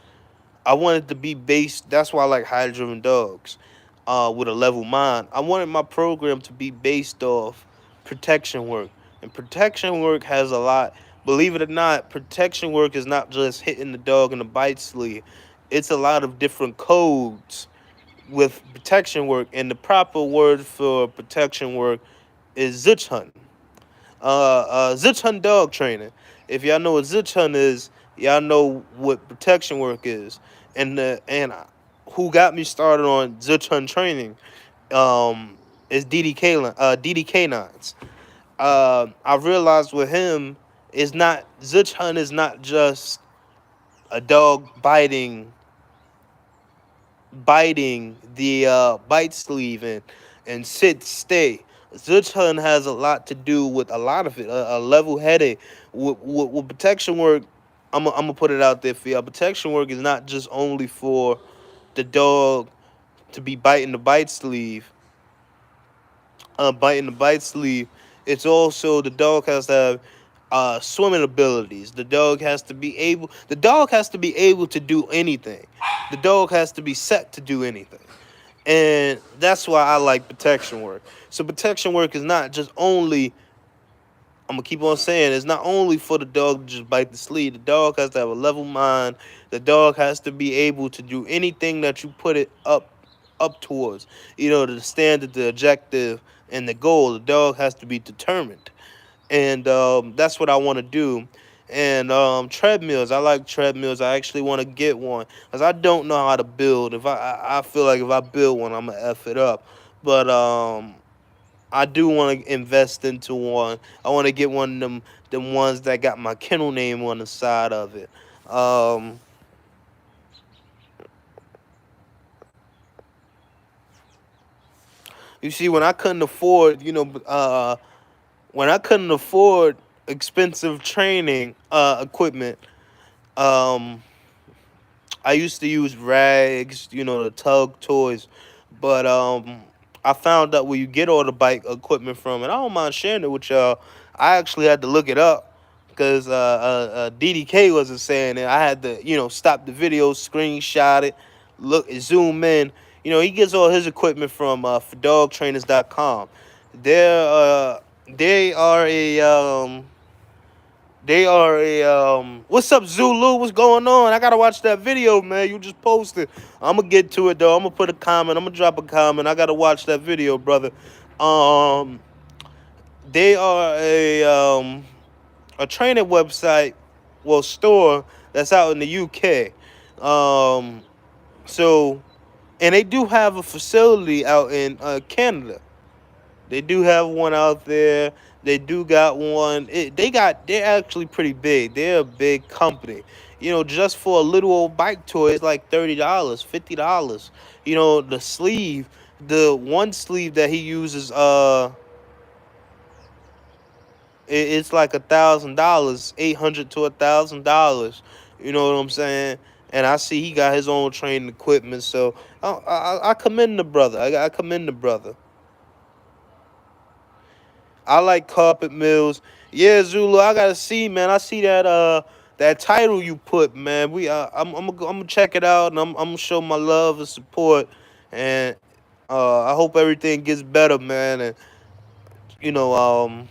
I wanted to be based. That's why I like high driven dogs, with a level mind. I wanted my program to be based off protection work, and protection work has a lot. Believe it or not, protection work is not just hitting the dog in the bite sleeve. It's a lot of different codes with protection work, and the proper word for protection work is zitch hunting. Zitch hunt dog training. If y'all know what zitch hunt is, y'all know what protection work is. And who got me started on zitch hunt training is DDK Nines. I realized with him, is not zitch hunt is not just a dog biting the bite sleeve and sit stay. Zutun has a lot to do with a lot of it. A level headed with protection work. I'm gonna put it out there for y'all. Protection work is not just only for the dog to be biting the bite sleeve. It's also the dog has to have swimming abilities. The dog has to be able to do anything. The dog has to be set to do anything. And that's why I like protection work. So protection work is not just only, I'm gonna keep on saying, it's not only for the dog to just bite the sleeve. The dog has to have a level mind. The dog has to be able to do anything that you put it up towards. The standard, the objective, and the goal. The dog has to be determined. And that's what I want to do. And treadmills, I like treadmills. I actually want to get one because I don't know how to build. If I feel like if I build one, I'm gonna f it up. But I do want to invest into one. I want to get one of them ones that got my kennel name on the side of it. Um, you see, when I couldn't afford expensive training equipment, um, I used to use rags, the tug toys, but I found out where you get all the bike equipment from, and I don't mind sharing it with y'all. I actually had to look it up because DDK wasn't saying it. I had to, stop the video, screenshot it, zoom in. He gets all his equipment from fordogtrainers.com. They're they are a what's up, Zulu? What's going on? I gotta watch that video, man. You just posted. I'm gonna get to it though. I'm gonna put a comment. I'm gonna drop a comment. I gotta watch that video, brother. Um, they are a training website, store that's out in the UK. So And they do have a facility out in Canada. They do have one out there. They do got one. They're actually pretty big. They're a big company. You know, just for a little old bike toy, it's like $30, $50. You know, the sleeve, the one sleeve that he uses, it's like $1,000, 800 to $1,000. You know what I'm saying? And I see he got his own training equipment. So I commend the brother. I commend the brother. I like carpet mills. Yeah, Zulu, I gotta see, man. I see that title you put, man. I'm gonna check it out, and I'm gonna show my love and support, and I hope everything gets better, man. And you know,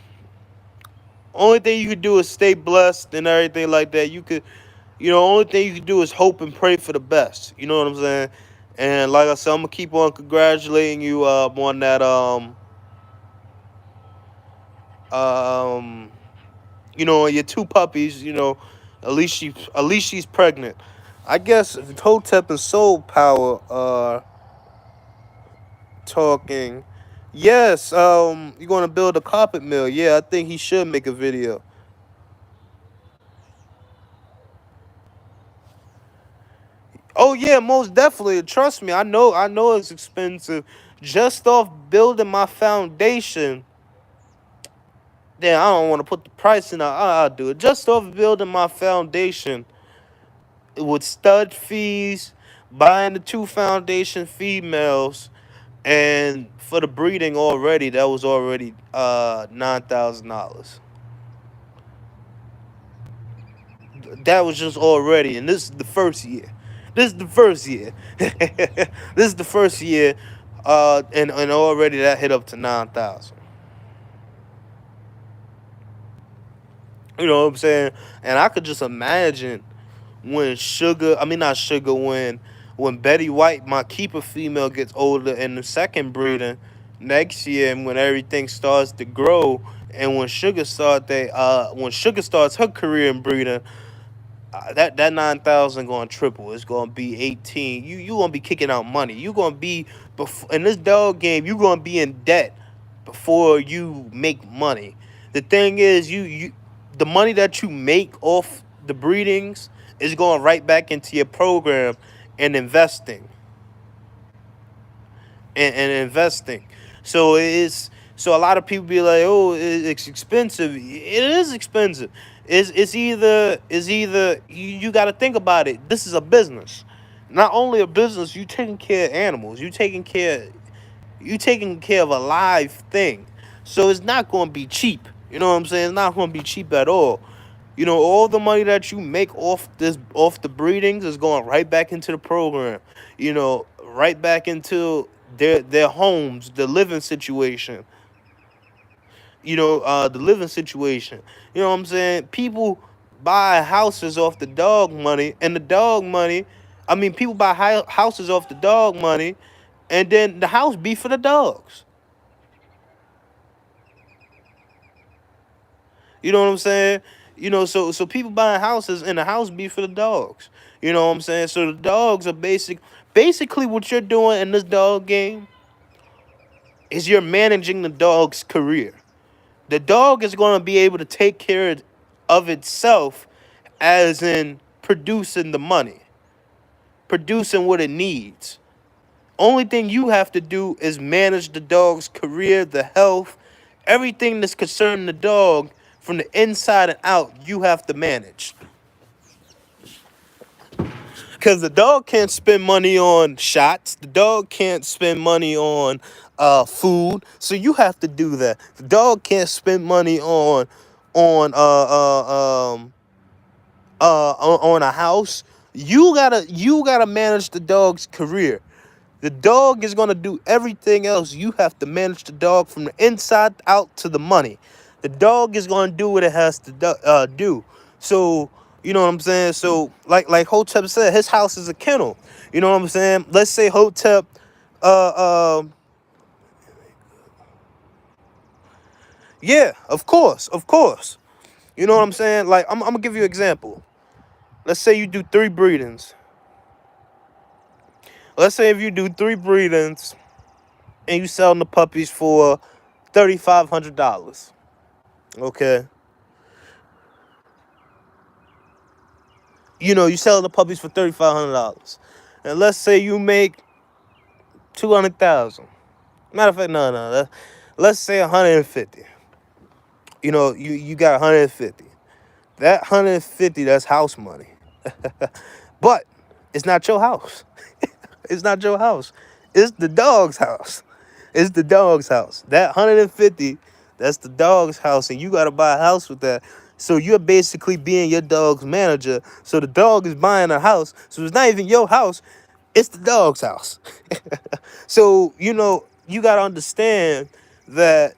only thing you could do is stay blessed and everything like that. Only thing you can do is hope and pray for the best. You know what I'm saying? And like I said, I'm gonna keep on congratulating you on that um your two puppies. At least she's pregnant. I guess if Hotep and Soul Power are talking, yes, you're gonna build a carpet mill. Yeah, I think he should make a video. Oh yeah, most definitely. Trust me, I know it's expensive. Just off building my foundation. Then I don't want to put the price in. I'll do it. Just off building my foundation with stud fees, buying the two foundation females, and for the breeding already, that was already $9,000. That was just already, and this is the first year. This is the first year. This is the first year, and already that hit up to 9,000. You know what I'm saying? And I could just imagine when not Sugar, when Betty White, my keeper female, gets older and the second breeding next year, and when everything starts to grow, and when Sugar starts her career in breeding, that 9,000 gonna triple. It's gonna be 18. You gonna be kicking out money. You gonna be in this dog game. You gonna be in debt before you make money. The thing is, the money that you make off the breedings is going right back into your program and investing and investing. So a lot of people be like, oh, it's expensive. It is expensive. It's either you got to think about it. This is a business, not only a business. You taking care of animals. You taking care of a live thing. So it's not going to be cheap. You know what I'm saying? It's not going to be cheap at all. All the money that you make off the breedings is going right back into the program. Right back into their homes, the living situation. The living situation. You know what I'm saying? People buy houses off the dog money, and the dog money. I mean, people buy houses off the dog money, and then the house be for the dogs. You know what I'm saying? So people buying houses, and the house be for the dogs. You know what I'm saying? So the dogs are basically what you're doing in this dog game is you're managing the dog's career. The dog is going to be able to take care of itself, as in producing the money, producing what it needs. Only thing you have to do is manage the dog's career, the health, everything that's concerning the dog from the inside and out. You have to manage. Because the dog can't spend money on shots. The dog can't spend money on food. So you have to do that. The dog can't spend money on on a house. You gotta manage the dog's career. The dog is gonna do everything else. You have to manage the dog from the inside out to the money. The dog is gonna do what it has to do. So you know what I'm saying. So like Hotep said, his house is a kennel. You know what I'm saying. Let's say Hotep, yeah, of course. You know what I'm saying. Like I'm gonna give you an example. Let's say you do 3 breedings. Let's say if you do 3 breedings and you selling the puppies for $3,500. Okay. You selling the puppies for $3,500. And let's say you make 200,000. Matter of fact, no. Let's say 150. You got 150. That 150, that's house money. But it's not your house. It's not your house. It's the dog's house. It's the dog's house. That 150, that's the dog's house, and you gotta buy a house with that. So you're basically being your dog's manager. So the dog is buying a house. So it's not even your house. It's the dog's house. So, you gotta understand that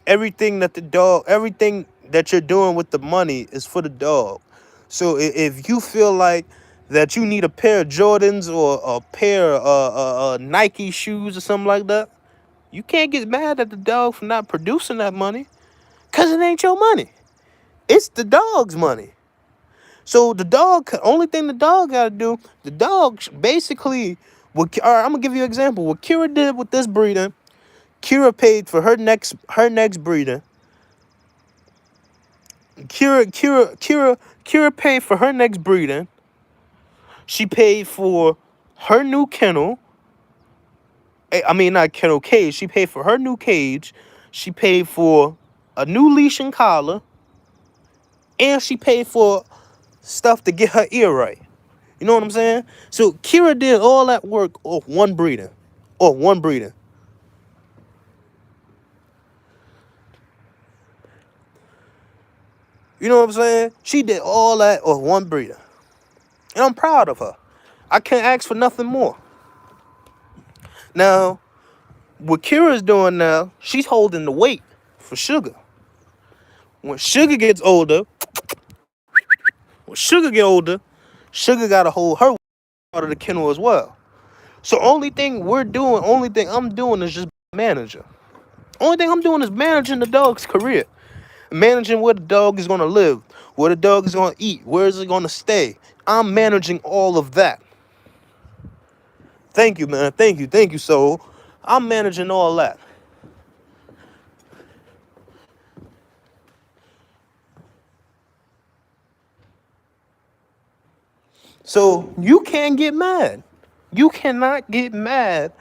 everything that you're doing with the money is for the dog. So if you feel like that you need a pair of Jordans or a pair of Nike shoes or something like that, you can't get mad at the dog for not producing that money, because it ain't your money. It's the dog's money. So only thing the dog got to do, the dog basically, all right, I'm going to give you an example. What Kira did with this breeding, Kira paid for her next breeding. Kira paid for her next breeding. She paid for her new kennel. I mean, not kennel, cage. She paid for her new cage. She paid for a new leash and collar. And she paid for stuff to get her ear right. You know what I'm saying? So Kira did all that work off one breeding. You know what I'm saying? She did all that off one breeder. And I'm proud of her. I can't ask for nothing more. Now, what Kira's doing now, she's holding the weight for Sugar. When Sugar gets older, Sugar got to hold her out of the kennel as well. So only thing I'm doing is just manager. Only thing I'm doing is managing the dog's career. Managing where the dog is going to live, where the dog is going to eat, where is it going to stay. I'm managing all of that. Thank you, man. Thank you, soul. I'm managing all that. So you can't get mad. You cannot get mad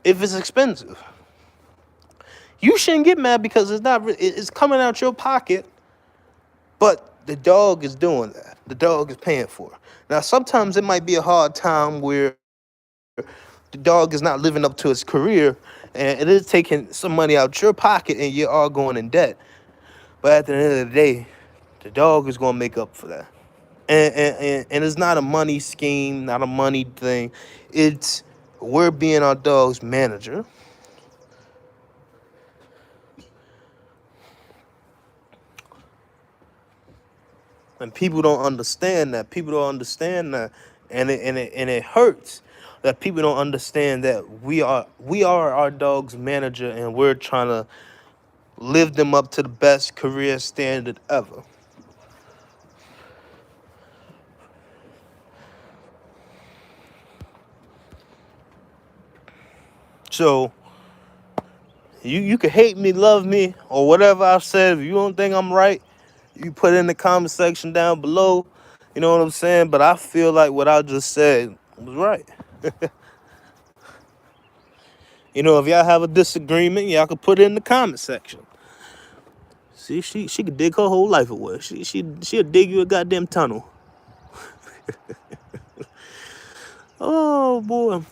if it's expensive. You shouldn't get mad because it's coming out your pocket, but the dog is doing that. The dog is paying for it. Now, sometimes it might be a hard time where the dog is not living up to its career, and it is taking some money out your pocket, and you're all going in debt. But at the end of the day, the dog is going to make up for that. And it's not a money scheme, not a money thing. It's we're being our dog's manager. And people don't understand that. And it hurts that people don't understand that we are our dog's manager, and we're trying to live them up to the best career standard ever. So you can hate me, love me, or whatever I've said. If you don't think I'm right, you put it in the comment section down below. You know what I'm saying? But I feel like what I just said was right. If y'all have a disagreement, y'all can put it in the comment section. See, she could dig her whole life away. She'll dig you a goddamn tunnel. Oh boy.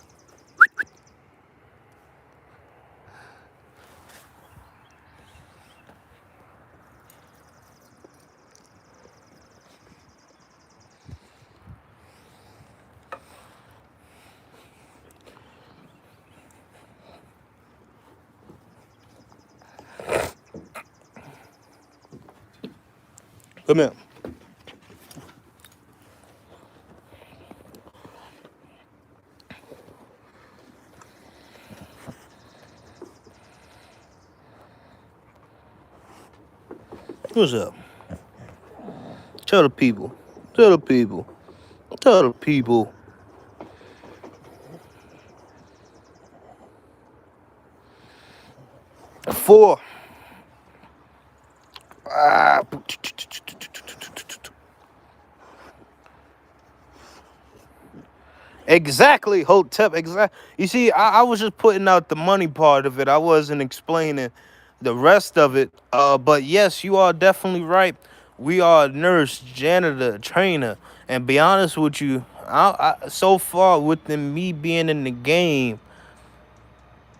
Come here. What's up? Tell the people. For ah, exactly, Hotep. Exactly. You see, I was just putting out the money part of it. I wasn't explaining the rest of it. But yes, you are definitely right. We are a nurse, janitor, trainer, and be honest with you, so far within me being in the game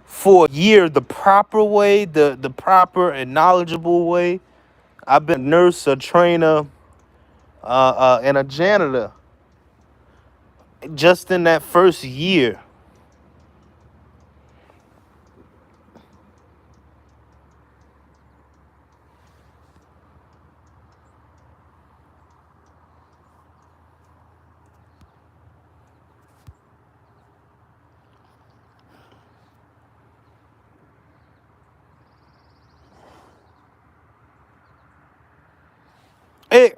for a year, the proper way, the proper and knowledgeable way, I've been a nurse, a trainer, and a janitor just in that first year. It,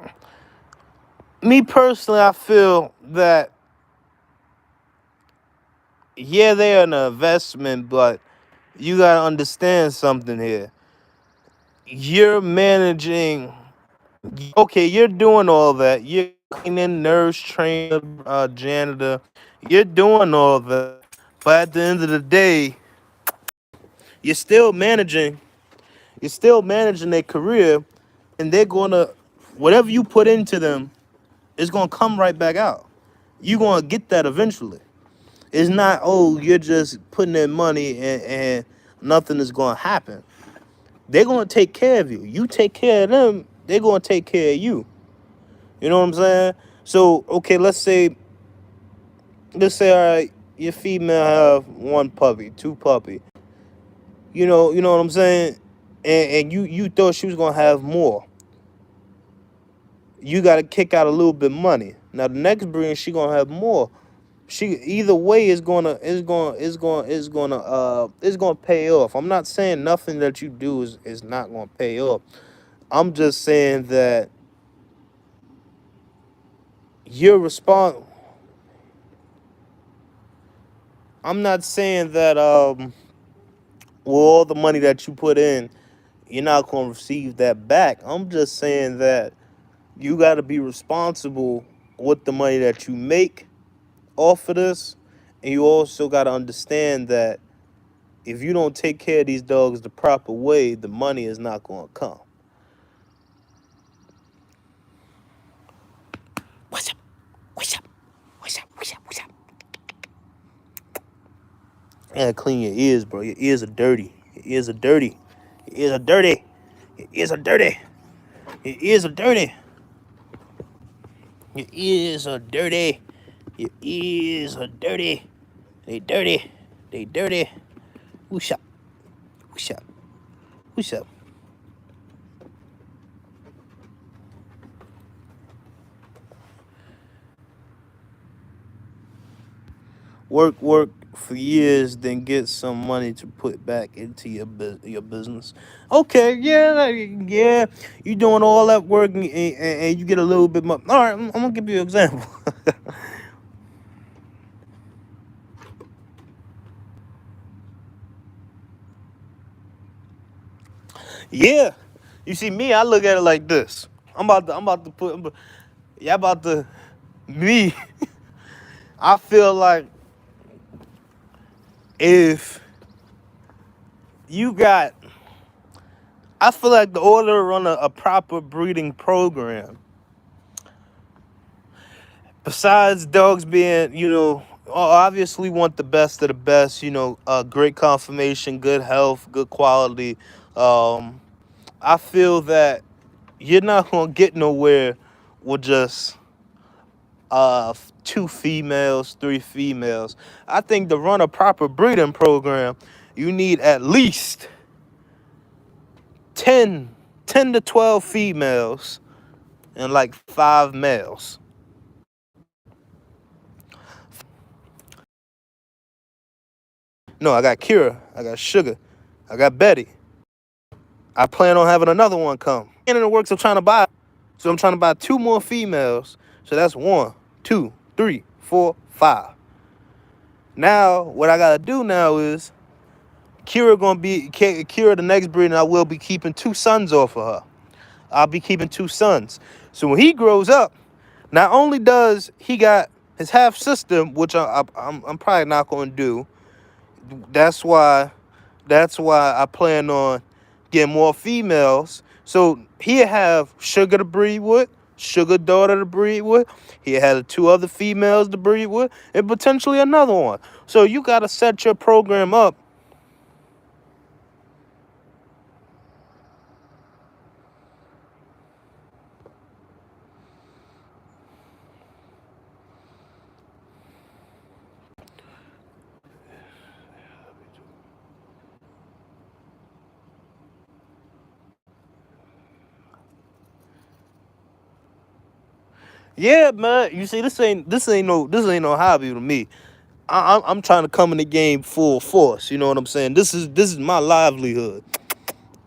me personally, I feel that yeah, they're an investment, but you gotta understand something here. You're managing. Okay, you're doing all that. You're cleaning, nurse, trainer, janitor. You're doing all that, but at the end of the day, you're still managing. You're still managing their career, and they're gonna whatever you put into them, it's gonna come right back out. You're gonna get that eventually. It's not, oh, you're just putting in money and nothing is gonna happen. They're gonna take care of you. You take care of them, they're gonna take care of you. You know what I'm saying? So, okay, let's say, all right, your female have one puppy, two puppy. You know what I'm saying? And you thought she was gonna have more. You gotta kick out a little bit of money. Now the next breeding, she gonna have more. She either way is gonna pay off. I'm not saying nothing that you do is not gonna pay off. I'm just saying that you're responsible. I'm not saying that with all the money that you put in, you're not gonna receive that back. I'm just saying that you gotta be responsible with the money that you make off of this, and you also gotta understand that if you don't take care of these dogs the proper way, the money is not going to come. What's up? What's up? What's up? What's up? What's up? You gotta clean your ears, bro. Your ears are dirty. Your ears are dirty. Your ears are dirty. Your ears are dirty. Your ears are dirty. Your ears are dirty. Your ears are dirty. They dirty. They dirty. Who's up? Who's up? Who's up? Work for years, then get some money to put back into your business. Okay, yeah, you doing all that work and you get a little bit more. All right, I'm gonna give you an example. Yeah, you see me, I look at it like this. Yeah, about to me. I feel like if you got, I feel like the order to run a proper breeding program, besides dogs being, obviously want the best of the best, great conformation, good health, good quality. Um, I feel that you're not gonna get nowhere with just two females, three females. I think to run a proper breeding program, you need at least 10 to 12 females and like 5 males. No, I got Kira, I got Sugar, I got Betty. I plan on having another one come. And in the works, I'm trying to buy. So I'm trying to buy 2 more females. So that's 1, 2, 3, 4, 5. Now, what I gotta do now is Kira the next breed, and I will be keeping 2 sons off of her. I'll be keeping 2 sons. So when he grows up, not only does he got his half sister, which I'm probably not going to do. That's why I plan on getting more females. So he'll have Sugar to breed with, Sugar daughter to breed with. He had 2 other females to breed with, and potentially another one. So you got to set your program up. Yeah, man. You see, this ain't no hobby to me. I'm trying to come in the game full force. You know what I'm saying? This is my livelihood.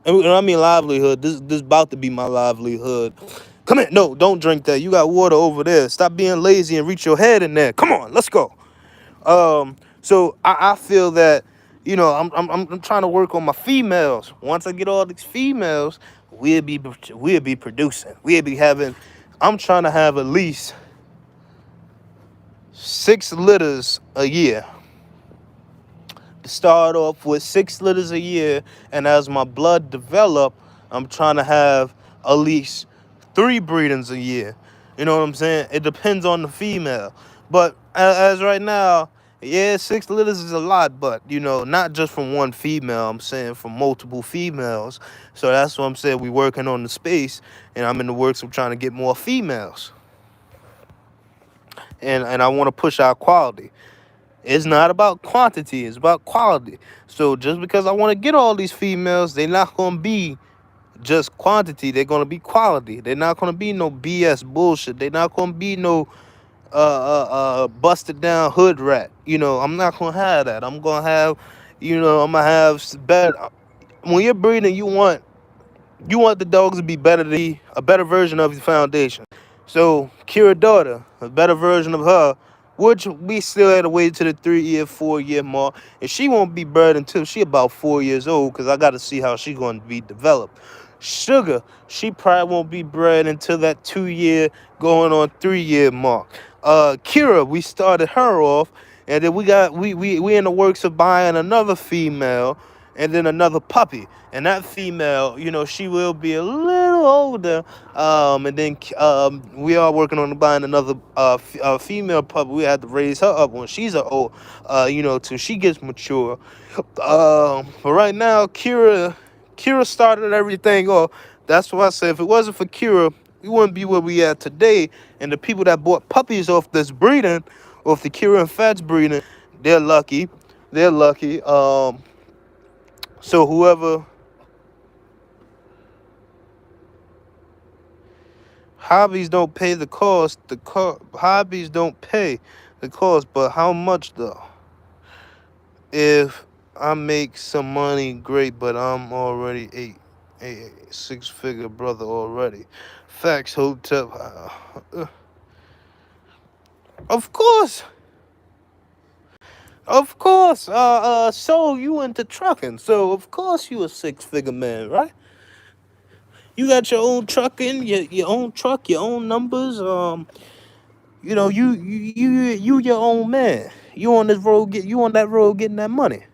And when I mean livelihood, this about to be my livelihood. Come here. No, don't drink that. You got water over there. Stop being lazy and reach your head in there. Come on, let's go. So I feel that, I'm trying to work on my females. Once I get all these females, we'll be producing. We'll be having. I'm trying to have at least 6 litters a year. Start off with 6 litters a year, and as my blood develop, I'm trying to have at least 3 breedings a year. You know what I'm saying? It depends on the female, but as right now, yeah, 6 litters is a lot, but not just from one female. I'm saying from multiple females. So that's what I'm saying. We working on the space, and I'm in the works of trying to get more females, and I want to push our quality. It's not about quantity, it's about quality. So just because I want to get all these females, they're not going to be just quantity. They're going to be quality. They're not going to be no BS bullshit. They're not going to be no busted down hood rat. I'm not going to have that. I'm going to have, I'm going to have better. When you're breeding, you want the dogs to be better, a better version of your foundation. So Kira daughter, a better version of her, which we still had to wait to the 3-year, 4-year mark, and she won't be bred until she about 4 years old, because I got to see how she going to be developed. Sugar, she probably won't be bred until that 2-year, going on 3-year mark. Kira, we started her off, and then we in the works of buying another female, and then another puppy. And that female, she will be a little older. And then we are working on buying another female puppy. We had to raise her up when she's till she gets mature. But right now, Kira started everything off. That's why I said if it wasn't for Kira, we wouldn't be where we at today. And the people that bought puppies off this breeding, off the Kira and Fats breeding, they're lucky. They're lucky. So whoever hobbies don't pay the cost, hobbies don't pay the cost, but how much though? If I make some money, great, but I'm already a 6-figure brother already. Facts, hotel. Of course. Of course. So you into trucking, so of course you a 6-figure man, right? You got your own trucking, your own truck, your own numbers. You your own man. You on this road, you on that road getting that money.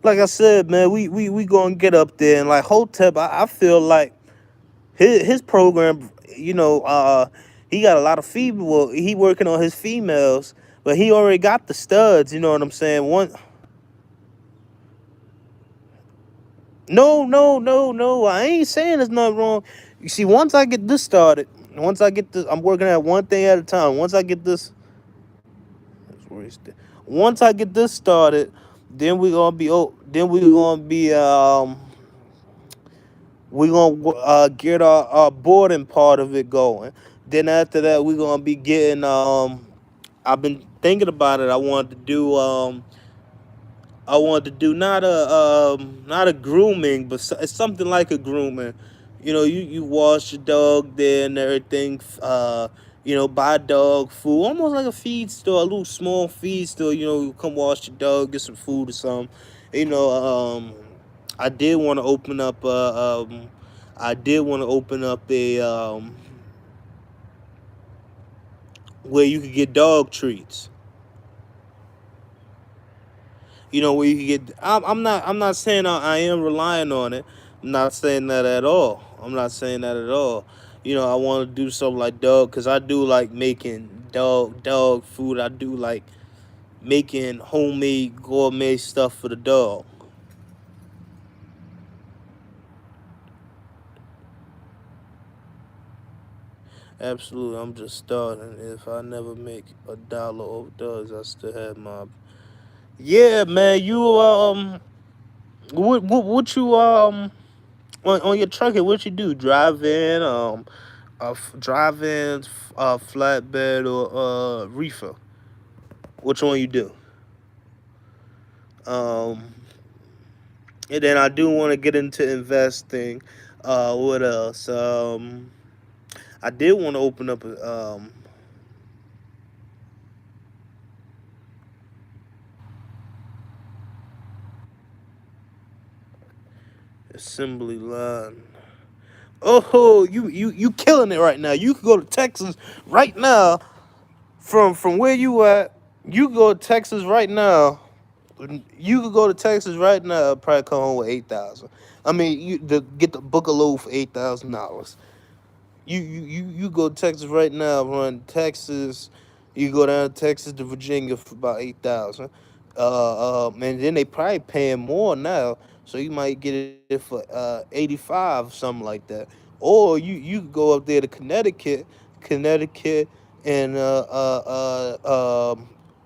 Like I said, man, we gonna get up there, and like Hotep, I feel like his program, he got a lot of female. Well, he working on his females, but he already got the studs. You know what I'm saying? No. I ain't saying there's nothing wrong. You see, once I get this started, I'm working at one thing at a time. Once I get this started, then we're gonna get our boarding part of it going. Then after that, we're gonna be getting I've been thinking about it. I wanted to do not a grooming, but it's something like a grooming. You wash your dog there and everything. Buy dog food, almost like a feed store, a little small feed store. You come wash your dog, get some food or something. You know, I did want to open up. I did want to open up a where you could get dog treats. Where you can get. I'm not saying I am relying on it. I'm not saying that at all. I'm not saying that at all. I want to do something like dog because I do like making dog food. I do like making homemade gourmet stuff for the dog. Absolutely, I'm just starting. If I never make $1 over dogs, I still have my. Yeah, man. What you on your truck? What you do? Drive in drive-in, flatbed, or reefer. Which one you do? Um, and then I do want to get into investing. What else? I did want to open up a assembly line. Oh, you killing it right now. You could go to Texas right now from where you at. You could go to Texas right now. You could go to Texas right now. Probably come home with 8,000. I mean, get the book a load for $8,000. You go to Texas right now. Run Texas. You go down to Texas to Virginia for about 8,000. And then they probably paying more now, so you might get it for 85, something like that. Or you could go up there to Connecticut, and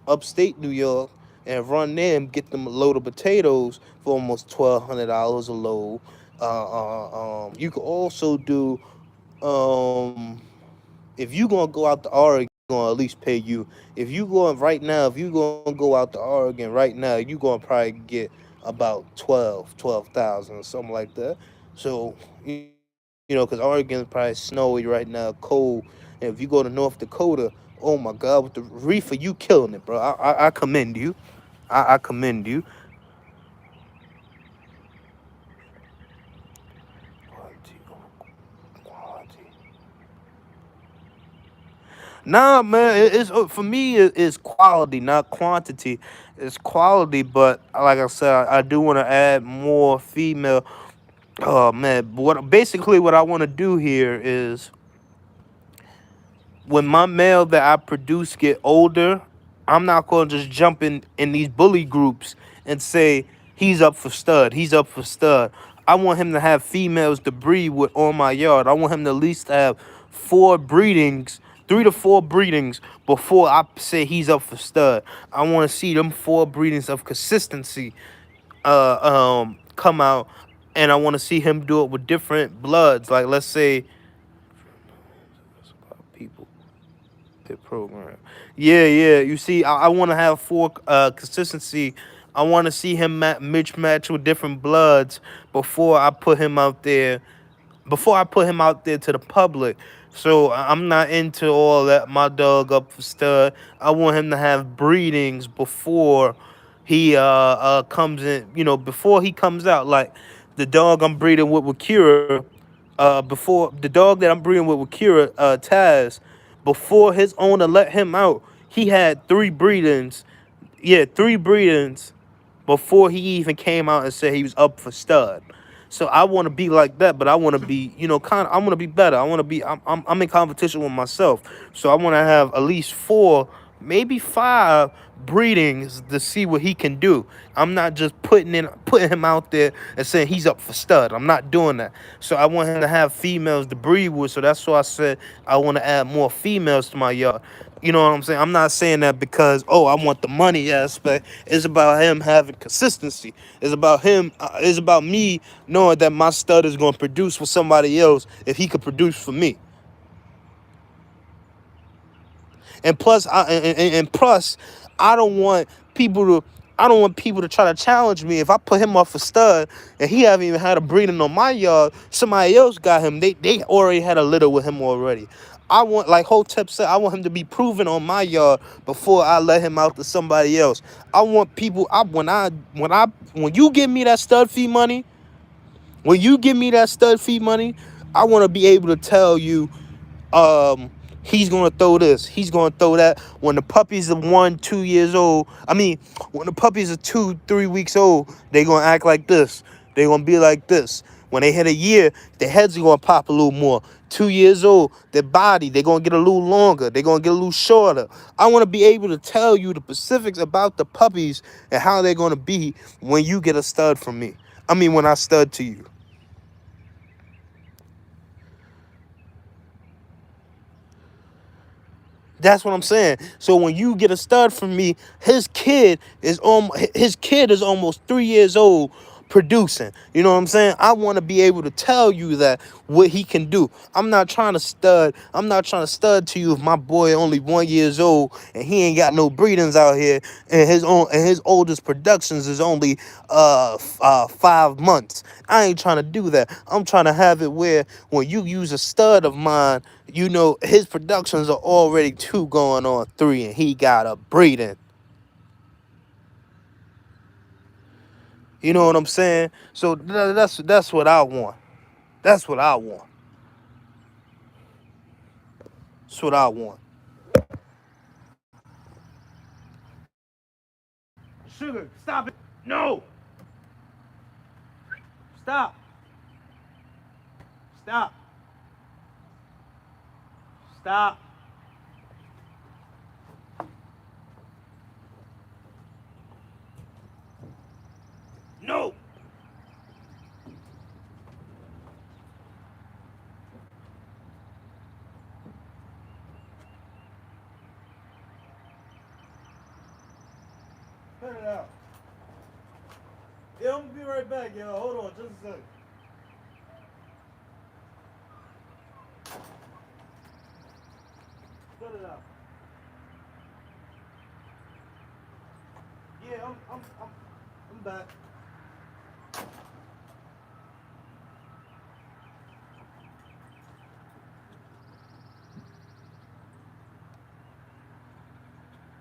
upstate New York, and run them, get them a load of potatoes for almost $1,200 a load. You could also do um if you gonna go out to Oregon, gonna at least pay you. If you going right now, if you gonna go out to Oregon right now, you gonna probably get about 12,000 or something like that. So because Oregon's probably snowy right now, cold. And if you go to North Dakota, oh my God, with the reefer, you killing it, bro. I commend you. I commend you. Nah, man, it's for me. It's quality, not quantity. It's quality, but like I said, I do want to add more female. Oh man, what I want to do here is when my male that I produce get older, I'm not going to just jump in these bully groups and say he's up for stud. He's up for stud. I want him to have females to breed with on my yard. I want him to at least have 4 breedings, 3 to 4 breedings before I say he's up for stud. I want to see them 4 breedings of consistency come out, and I want to see him do it with different bloods. Like let's say people. Program. Yeah, yeah. You see, I want to have 4 consistency. I want to see him match with different bloods before I put him out there. Before I put him out there to the public. So I'm not into all that. My dog up for stud. I want him to have breedings before he comes in. Before he comes out. Like the dog I'm breeding with Kira. Before the dog that I'm breeding with Kira, Taz, before his owner let him out, he had 3 breedings. Yeah, 3 breedings before he even came out and said he was up for stud. So I want to be like that, but I want to be, I want to be better. I want to be, I'm in competition with myself. So I want to have at least 4, maybe 5 breedings to see what he can do. I'm not just putting him out there and saying he's up for stud. I'm not doing that. So I want him to have females to breed with. So that's why I said I want to add more females to my yard. You know what I'm saying? I'm not saying that because, I want the money aspect. It's about him having consistency. It's about him. It's about me knowing that my stud is going to produce for somebody else if he could produce for me. And plus, I don't want people to. I don't want people to try to challenge me. If I put him off a stud and he haven't even had a breeding on my yard, somebody else got him. They already had a litter with him already. I want, like Hotep said, I want him to be proven on my yard before I let him out to somebody else. I want people. When you give me that stud fee money, I want to be able to tell you, he's gonna throw this, he's gonna throw that. When the puppies are 1-2 years old, when the puppies are 2-3 weeks old, they gonna act like this, they gonna be like this. When they hit a year, their heads are gonna pop a little more. 2 years old, their body, they're gonna get a little longer, they're gonna get a little shorter. I want to be able to tell you the specifics about the puppies and how they're gonna be when you get a stud from me. When I stud to you. That's what I'm saying. So when you get a stud from me, his kid is almost 3 years old producing. You know what I'm saying? I want to be able to tell you that what he can do. I'm not trying to stud to you if my boy only 1 years old and he ain't got no breedings out here, and his oldest productions is only 5 months. I ain't trying to do that. I'm trying to have it where when you use a stud of mine, his productions are already 2 going on 3, and he got a breeding. You know what I'm saying? So that's what I want. That's what I want. That's what I want. Sugar, stop it. No. Stop. Stop. Stop. No. Cut it out. Yeah, I'm gonna be right back, yo. Hold on, just a second. Cut it out. Yeah, I'm back.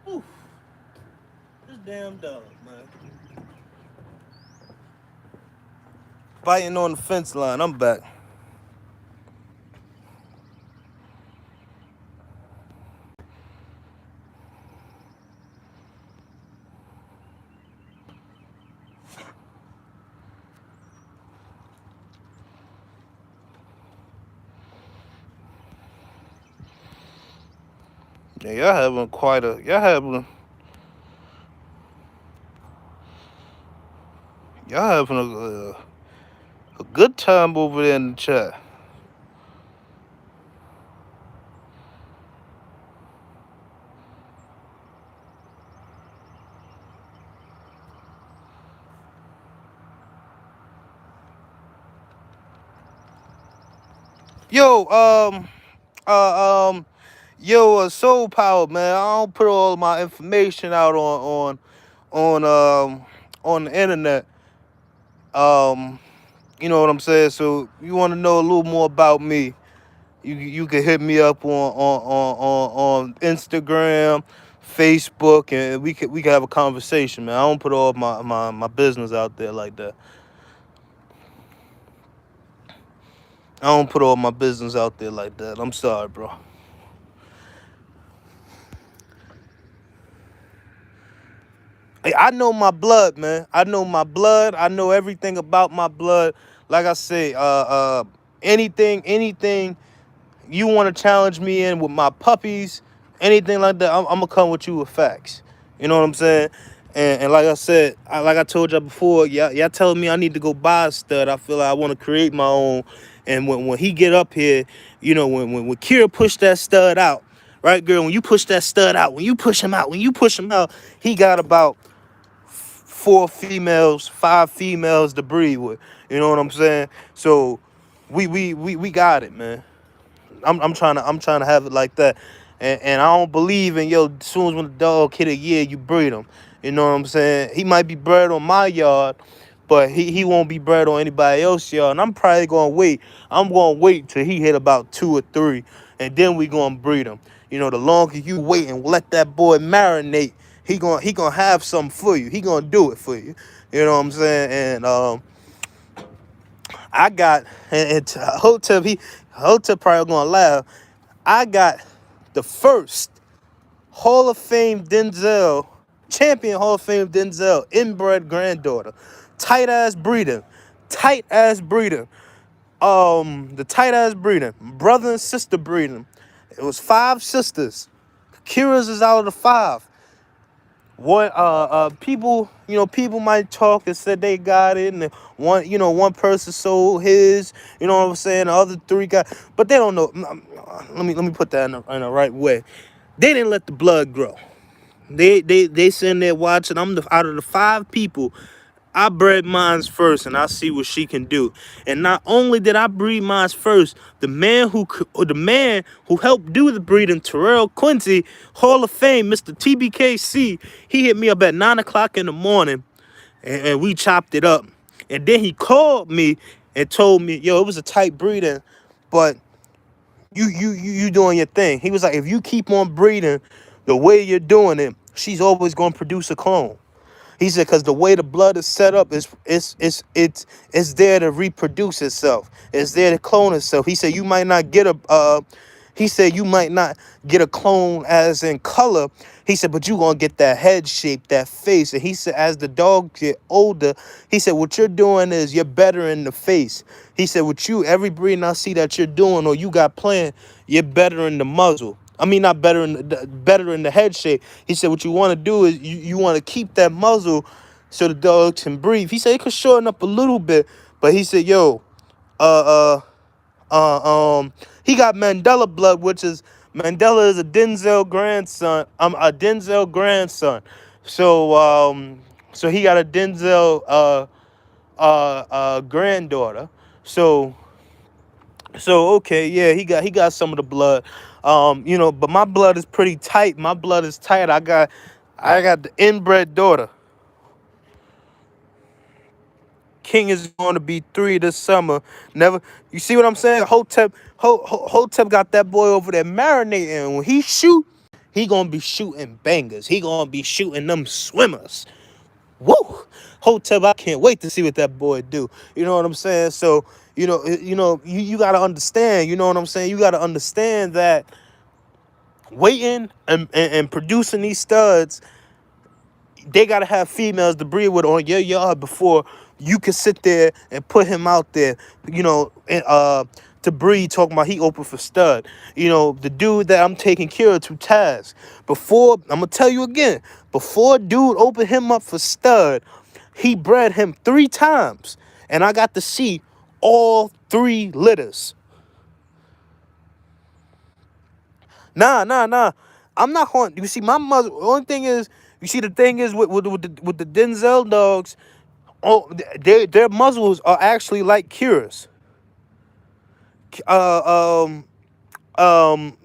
Oof. This damn dog, man. Biting on the fence line. I'm back. Yeah, y'all having a good time over there in the chat. Yo, Soul Power, man. I don't put all my information out on the internet. You know what I'm saying? So you want to know a little more about me, you can hit me up on Instagram, Facebook, and we can have a conversation, man. I don't put all my business out there like that. I don't put all my business out there like that. I'm sorry, bro. I know my blood, man. I know my blood. I know everything about my blood. Like I say, anything you want to challenge me in with my puppies, anything like that, I'm gonna come with you with facts. You know what I'm saying? And like I said, like I told y'all before, y'all telling me I need to go buy a stud. I feel like I want to create my own. And when he get up here, when Kira pushed that stud out, right, girl? When you push that stud out, when you push him out, he got about 4 females, 5 females to breed with. You know what I'm saying? So we got it, man. I'm trying to have it like that, and I don't believe in as soon as when the dog hit a year you breed him. You know what I'm saying? He might be bred on my yard, but he won't be bred on anybody else's yard. And I'm probably gonna wait. I'm gonna wait till he hit about 2 or 3, and then we gonna breed him. You know, the longer you wait and let that boy marinate, he gonna have something for you. He gonna do it for you. You know what I'm saying? And I got, and Hotep probably gonna laugh. I got the first Hall of Fame Denzel, champion Hall of Fame Denzel, inbred granddaughter. Tight ass breeding. Tight ass breeding. The tight ass breeding. Brother and sister breeding. It was 5 sisters. Kira's is out of the 5. What people, people might talk and said they got it, and one person sold his, you know what I'm saying, the other 3 got, but they don't know. Let me put that in the right way. They didn't let the blood grow. They sitting there watching. Out of the 5 people, I bred mines first, and I see what she can do. And not only did I breed mines first, the man who helped do the breeding, Terrell Quincy, Hall of Fame, Mr. TBKC, he hit me up at 9 o'clock in the morning, and we chopped it up. And then he called me and told me, yo, it was a tight breeding, but you doing your thing. He was like, if you keep on breeding the way you're doing it, she's always gonna produce a clone. He said, because the way the blood is set up is it's there to reproduce itself. It's there to clone itself. He said you might not get a clone as in color. He said, but you gonna get that head shape, that face. And he said, as the dogs get older, he said, what you're doing is you're better in the face. He said, every breeding I see that you're doing or you got planned, you're better in the muzzle. I mean, not better in the head shape. He said, what you want to do is you want to keep that muzzle so the dog can breathe. He said it could shorten up a little bit, but he said, yo, he got Mandela blood, which is Mandela is a Denzel grandson. I'm a Denzel grandson. So he got a Denzel granddaughter. So okay, yeah, he got some of the blood. But my blood is pretty tight. My blood is tight. I got the inbred daughter. King is going to be 3 this summer. Never, you see what I'm saying? Hotep got that boy over there marinating. When he shoot, he gonna be shooting bangers. He gonna be shooting them swimmers. Woo! Hotep, I can't wait to see what that boy do. You know what I'm saying? So, you gotta understand, you know what I'm saying? You gotta understand that waiting and producing these studs, they gotta have females to breed with on your yard before you can sit there and put him out there, to breed, talking about he open for stud. The dude that I'm taking care of to Taz, before, I'm gonna tell you again, before dude opened him up for stud, he bred him 3 times, and I got to see all 3 litters. Nah. I'm not going. You see, my mother. Only thing is, you see, the thing is with the Denzel dogs, their muzzles are actually like Kira's.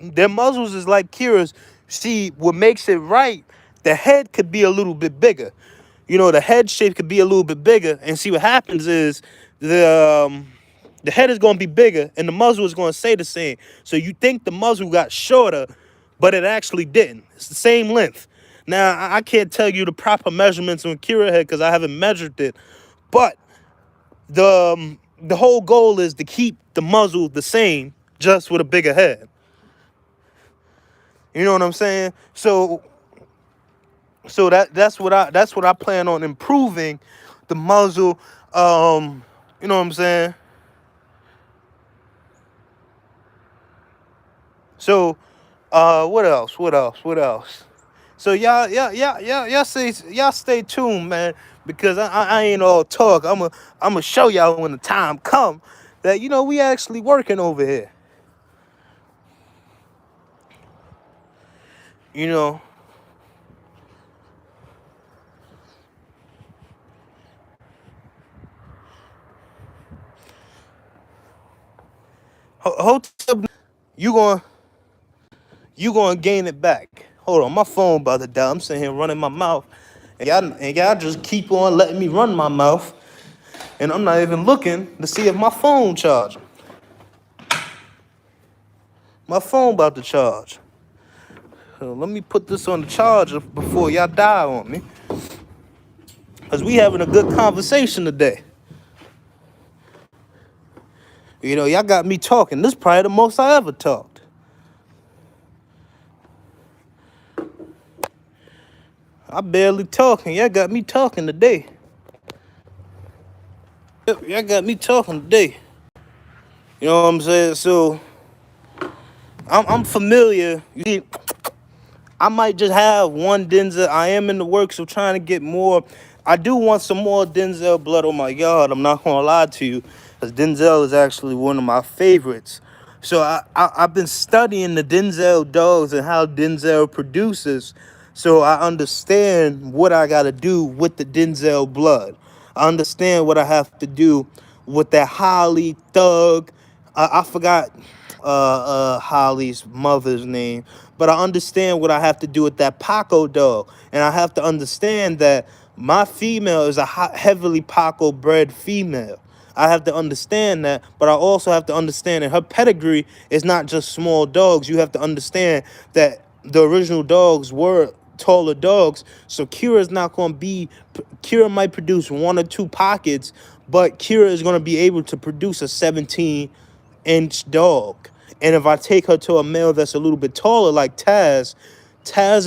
Their muzzles is like Kira's. See, what makes it right, the head could be a little bit bigger. The head shape could be a little bit bigger, and see what happens is the head is going to be bigger, and the muzzle is going to stay the same. So you think the muzzle got shorter, but it actually didn't. It's the same length. Now, I can't tell you the proper measurements on Kira head because I haven't measured it, but the whole goal is to keep the muzzle the same, just with a bigger head. You know what I'm saying? So that's what I plan on improving, the muzzle. You know what I'm saying? So what else? So y'all stay tuned, man, because I ain't all talk. I'ma show y'all when the time come that we actually working over here. Hotep, you gonna gain it back. Hold on, my phone about to die. I'm sitting here running my mouth, and y'all just keep on letting me run my mouth, and I'm not even looking to see if my phone charging. My phone about to charge. So let me put this on the charger before y'all die on me. Because we having a good conversation today. You know, y'all got me talking. This is probably the most I ever talked. I barely talking. Y'all got me talking today. Yep, y'all got me talking today. You know what I'm saying? So I'm familiar. I might just have one Denzel. I am in the works of trying to get more. I do want some more Denzel blood on my yard. I'm not gonna lie to you, because Denzel is actually one of my favorites. So I've been studying the Denzel dogs and how Denzel produces, so I understand what I gotta do with the Denzel blood. I understand what I have to do with that Holly Thug. I forgot Holly's mother's name, but I understand what I have to do with that Paco dog, and I have to understand that my female is a heavily Paco bred female. I have to understand that, but I also have to understand that her pedigree is not just small dogs. You have to understand that the original dogs were taller dogs, so Kira's not going to be. Kira might produce one or two pockets, but Kira is going to be able to produce a 17-inch dog. And if I take her to a male that's a little bit taller, like Taz, Taz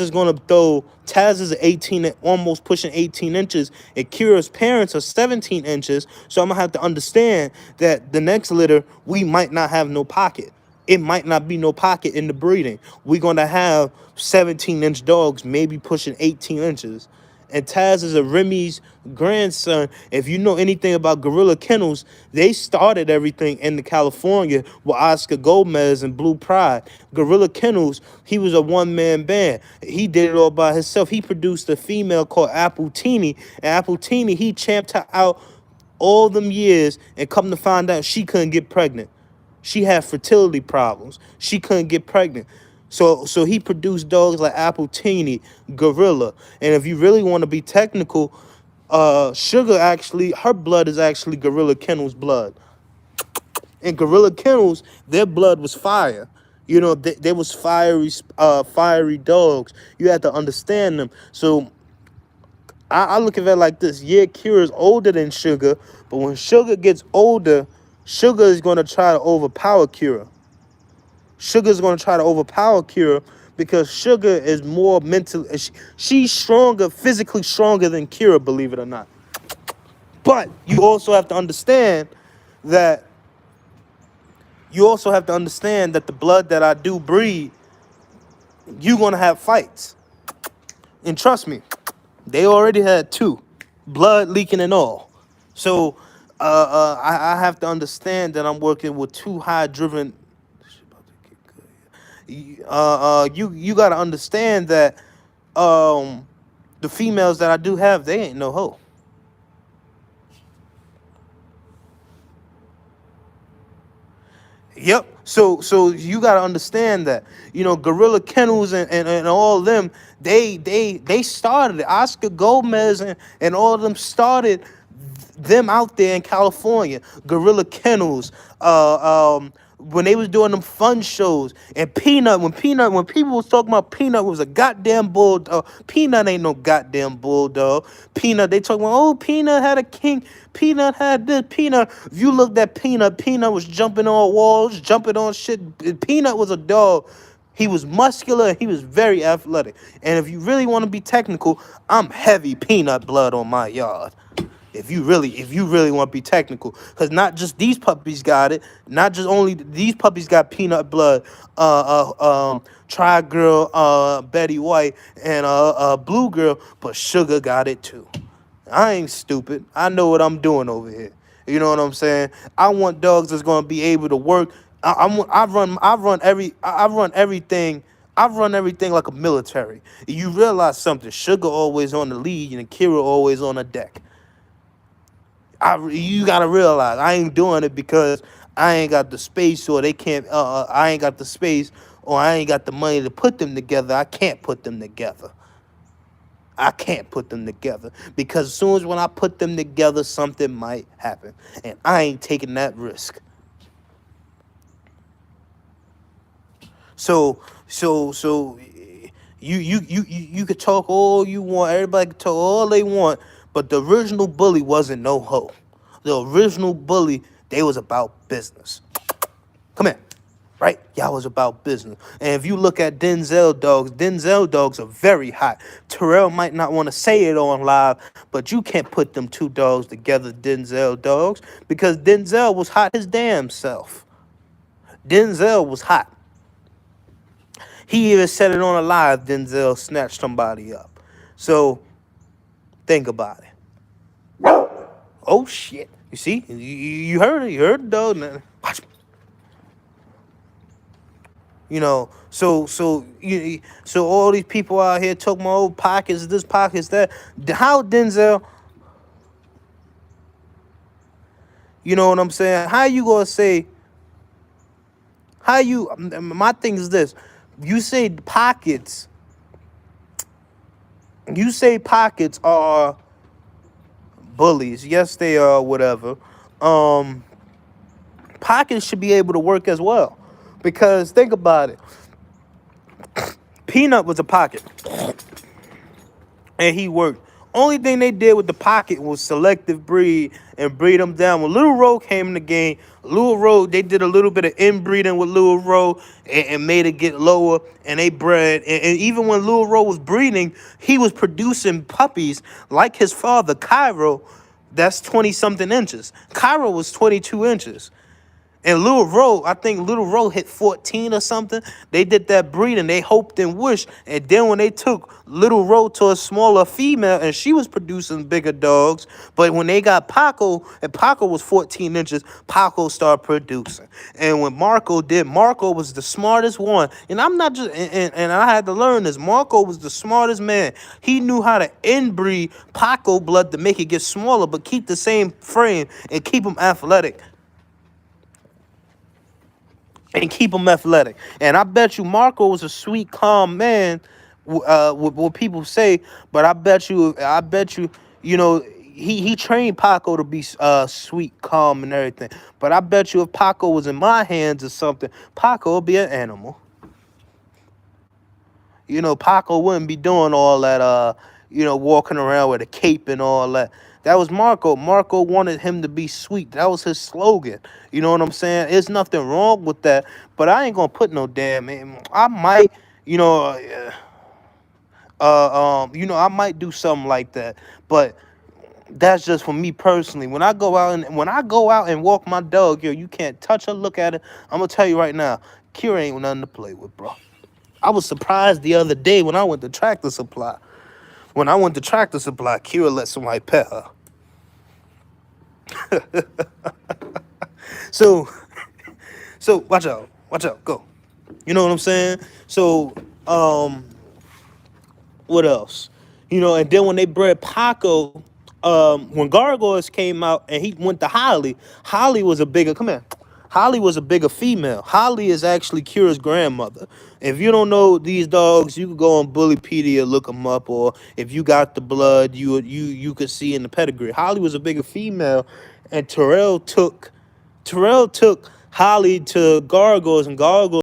is 18, almost pushing 18 inches, and Kira's parents are 17 inches. So I'm gonna have to understand that the next litter, we might not have no pocket. It might not be no pocket in the breeding. We're gonna have 17-inch dogs, maybe pushing 18 inches. And Taz is a Remy's grandson. If you know anything about Gorilla Kennels, they started everything in the California with Oscar Gomez and Blue Pride. Gorilla Kennels, he was a one-man band. He did it all by himself. He produced a female called Apple Teeny, and Apple Teeny, he champed her out all them years, and come to find out she couldn't get pregnant. She had fertility problems. She couldn't get pregnant. So he produced dogs like Apple Teeny, Gorilla. And if you really want to be technical, Sugar actually, her blood is actually Gorilla Kennels blood. And Gorilla Kennels, their blood was fire. You know, they was fiery dogs. You had to understand them. So I look at it like this. Yeah, Kira is older than Sugar, but when Sugar gets older, Sugar is going to try to overpower Kira. Sugar's going to try to overpower Kira because Sugar is more mental. She's stronger, physically stronger than Kira, believe it or not. But you also have to understand that the blood that I do breed, you're going to have fights. And trust me, they already had two, blood leaking and all. So I have to understand that I'm working with two high-driven. You got to understand that the females that I do have, they ain't no hoe. Yep. So you got to understand that, you know, Gorilla Kennels and all of them, they started it. Oscar Gomez and all of them started them out there in California. Gorilla Kennels, when they was doing them fun shows, and when people was talking about Peanut was a goddamn bulldog. Peanut ain't no goddamn bulldog. Peanut, they talking about, oh, Peanut had a king. Peanut had this. Peanut, if you looked at Peanut, Peanut was jumping on walls, jumping on shit. Peanut was a dog. He was muscular. He was very athletic. And if you really want to be technical, I'm heavy Peanut blood on my yard. If you really want to be technical, because not just these puppies got it, not just only these puppies got Peanut blood, Tri Girl, Betty White, and Blue Girl, but Sugar got it too. I ain't stupid. I know what I'm doing over here. You know what I'm saying? I want dogs that's gonna be able to work. I run everything. I run everything like a military. You realize something? Sugar always on the lead, and Kira always on the deck. You gotta realize I ain't doing it because I ain't got the space, or they can't. I ain't got the space, or I ain't got the money to put them together. I can't put them together. I can't put them together because as soon as when I put them together, something might happen, and I ain't taking that risk. So you could talk all you want. Everybody can talk all they want, but the original bully wasn't no hoe. The original bully, they was about business. Come here. Right? Y'all was about business. And if you look at Denzel dogs are very hot. Terrell might not want to say it on live, but you can't put them two dogs together, Denzel dogs, because Denzel was hot his damn self. Denzel was hot. He even said it on a live, Denzel snatched somebody up. So, think about it. Oh, shit. You see? You heard it. You heard the dog. Now, watch me. So all these people out here talking about old pockets, this pockets, that. How Denzel, you know what I'm saying? How you gonna say, my thing is this. You say pockets are bullies. Yes, they are, whatever. Pockets should be able to work as well. Because think about it. Peanut was a pocket. And he worked. Only thing they did with the pocket was selective breed and breed them down. When Little Rowe came in the game, Little Rowe, they did a little bit of inbreeding with Little Rowe and made it get lower, and they bred. And even when Little Rowe was breeding, he was producing puppies like his father, Cairo, that's 20-something inches. Cairo was 22 inches. And I think Little Rowe hit 14 or something. They did that breeding. They hoped and wished. And then when they took Little Rowe to a smaller female, and she was producing bigger dogs, but when they got Paco, and Paco was 14 inches, Paco started producing. And when Marco was the smartest one. And I'm not just, and I had to learn this. Marco was the smartest man. He knew how to inbreed Paco blood to make it get smaller, but keep the same frame and keep them athletic. And I bet you Marco was a sweet, calm man, what people say. But I bet you, he trained Paco to be sweet, calm, and everything. But I bet you if Paco was in my hands or something, Paco would be an animal. Paco wouldn't be doing all that, walking around with a cape and all that. That was Marco. Marco wanted him to be sweet. That was his slogan. You know what I'm saying? There's nothing wrong with that. But I ain't gonna put no damn. I might, I might do something like that. But that's just for me personally. When I go out and walk my dog, you can't touch her, look at it. I'm gonna tell you right now, Kira ain't nothing to play with, bro. I was surprised the other day when I went to Tractor Supply. Kira let somebody pet her. So watch out, go. You know what I'm saying? So, what else? And then when they bred Paco, when Gargoyles came out and he went to Holly was a bigger, Holly was a bigger female. Holly is actually Kira's grandmother. If you don't know these dogs, you can go on Bullypedia, look them up, or if you got the blood, you could see in the pedigree. Holly was a bigger female, and Terrell took Holly to Gargoyles, and Gargoyles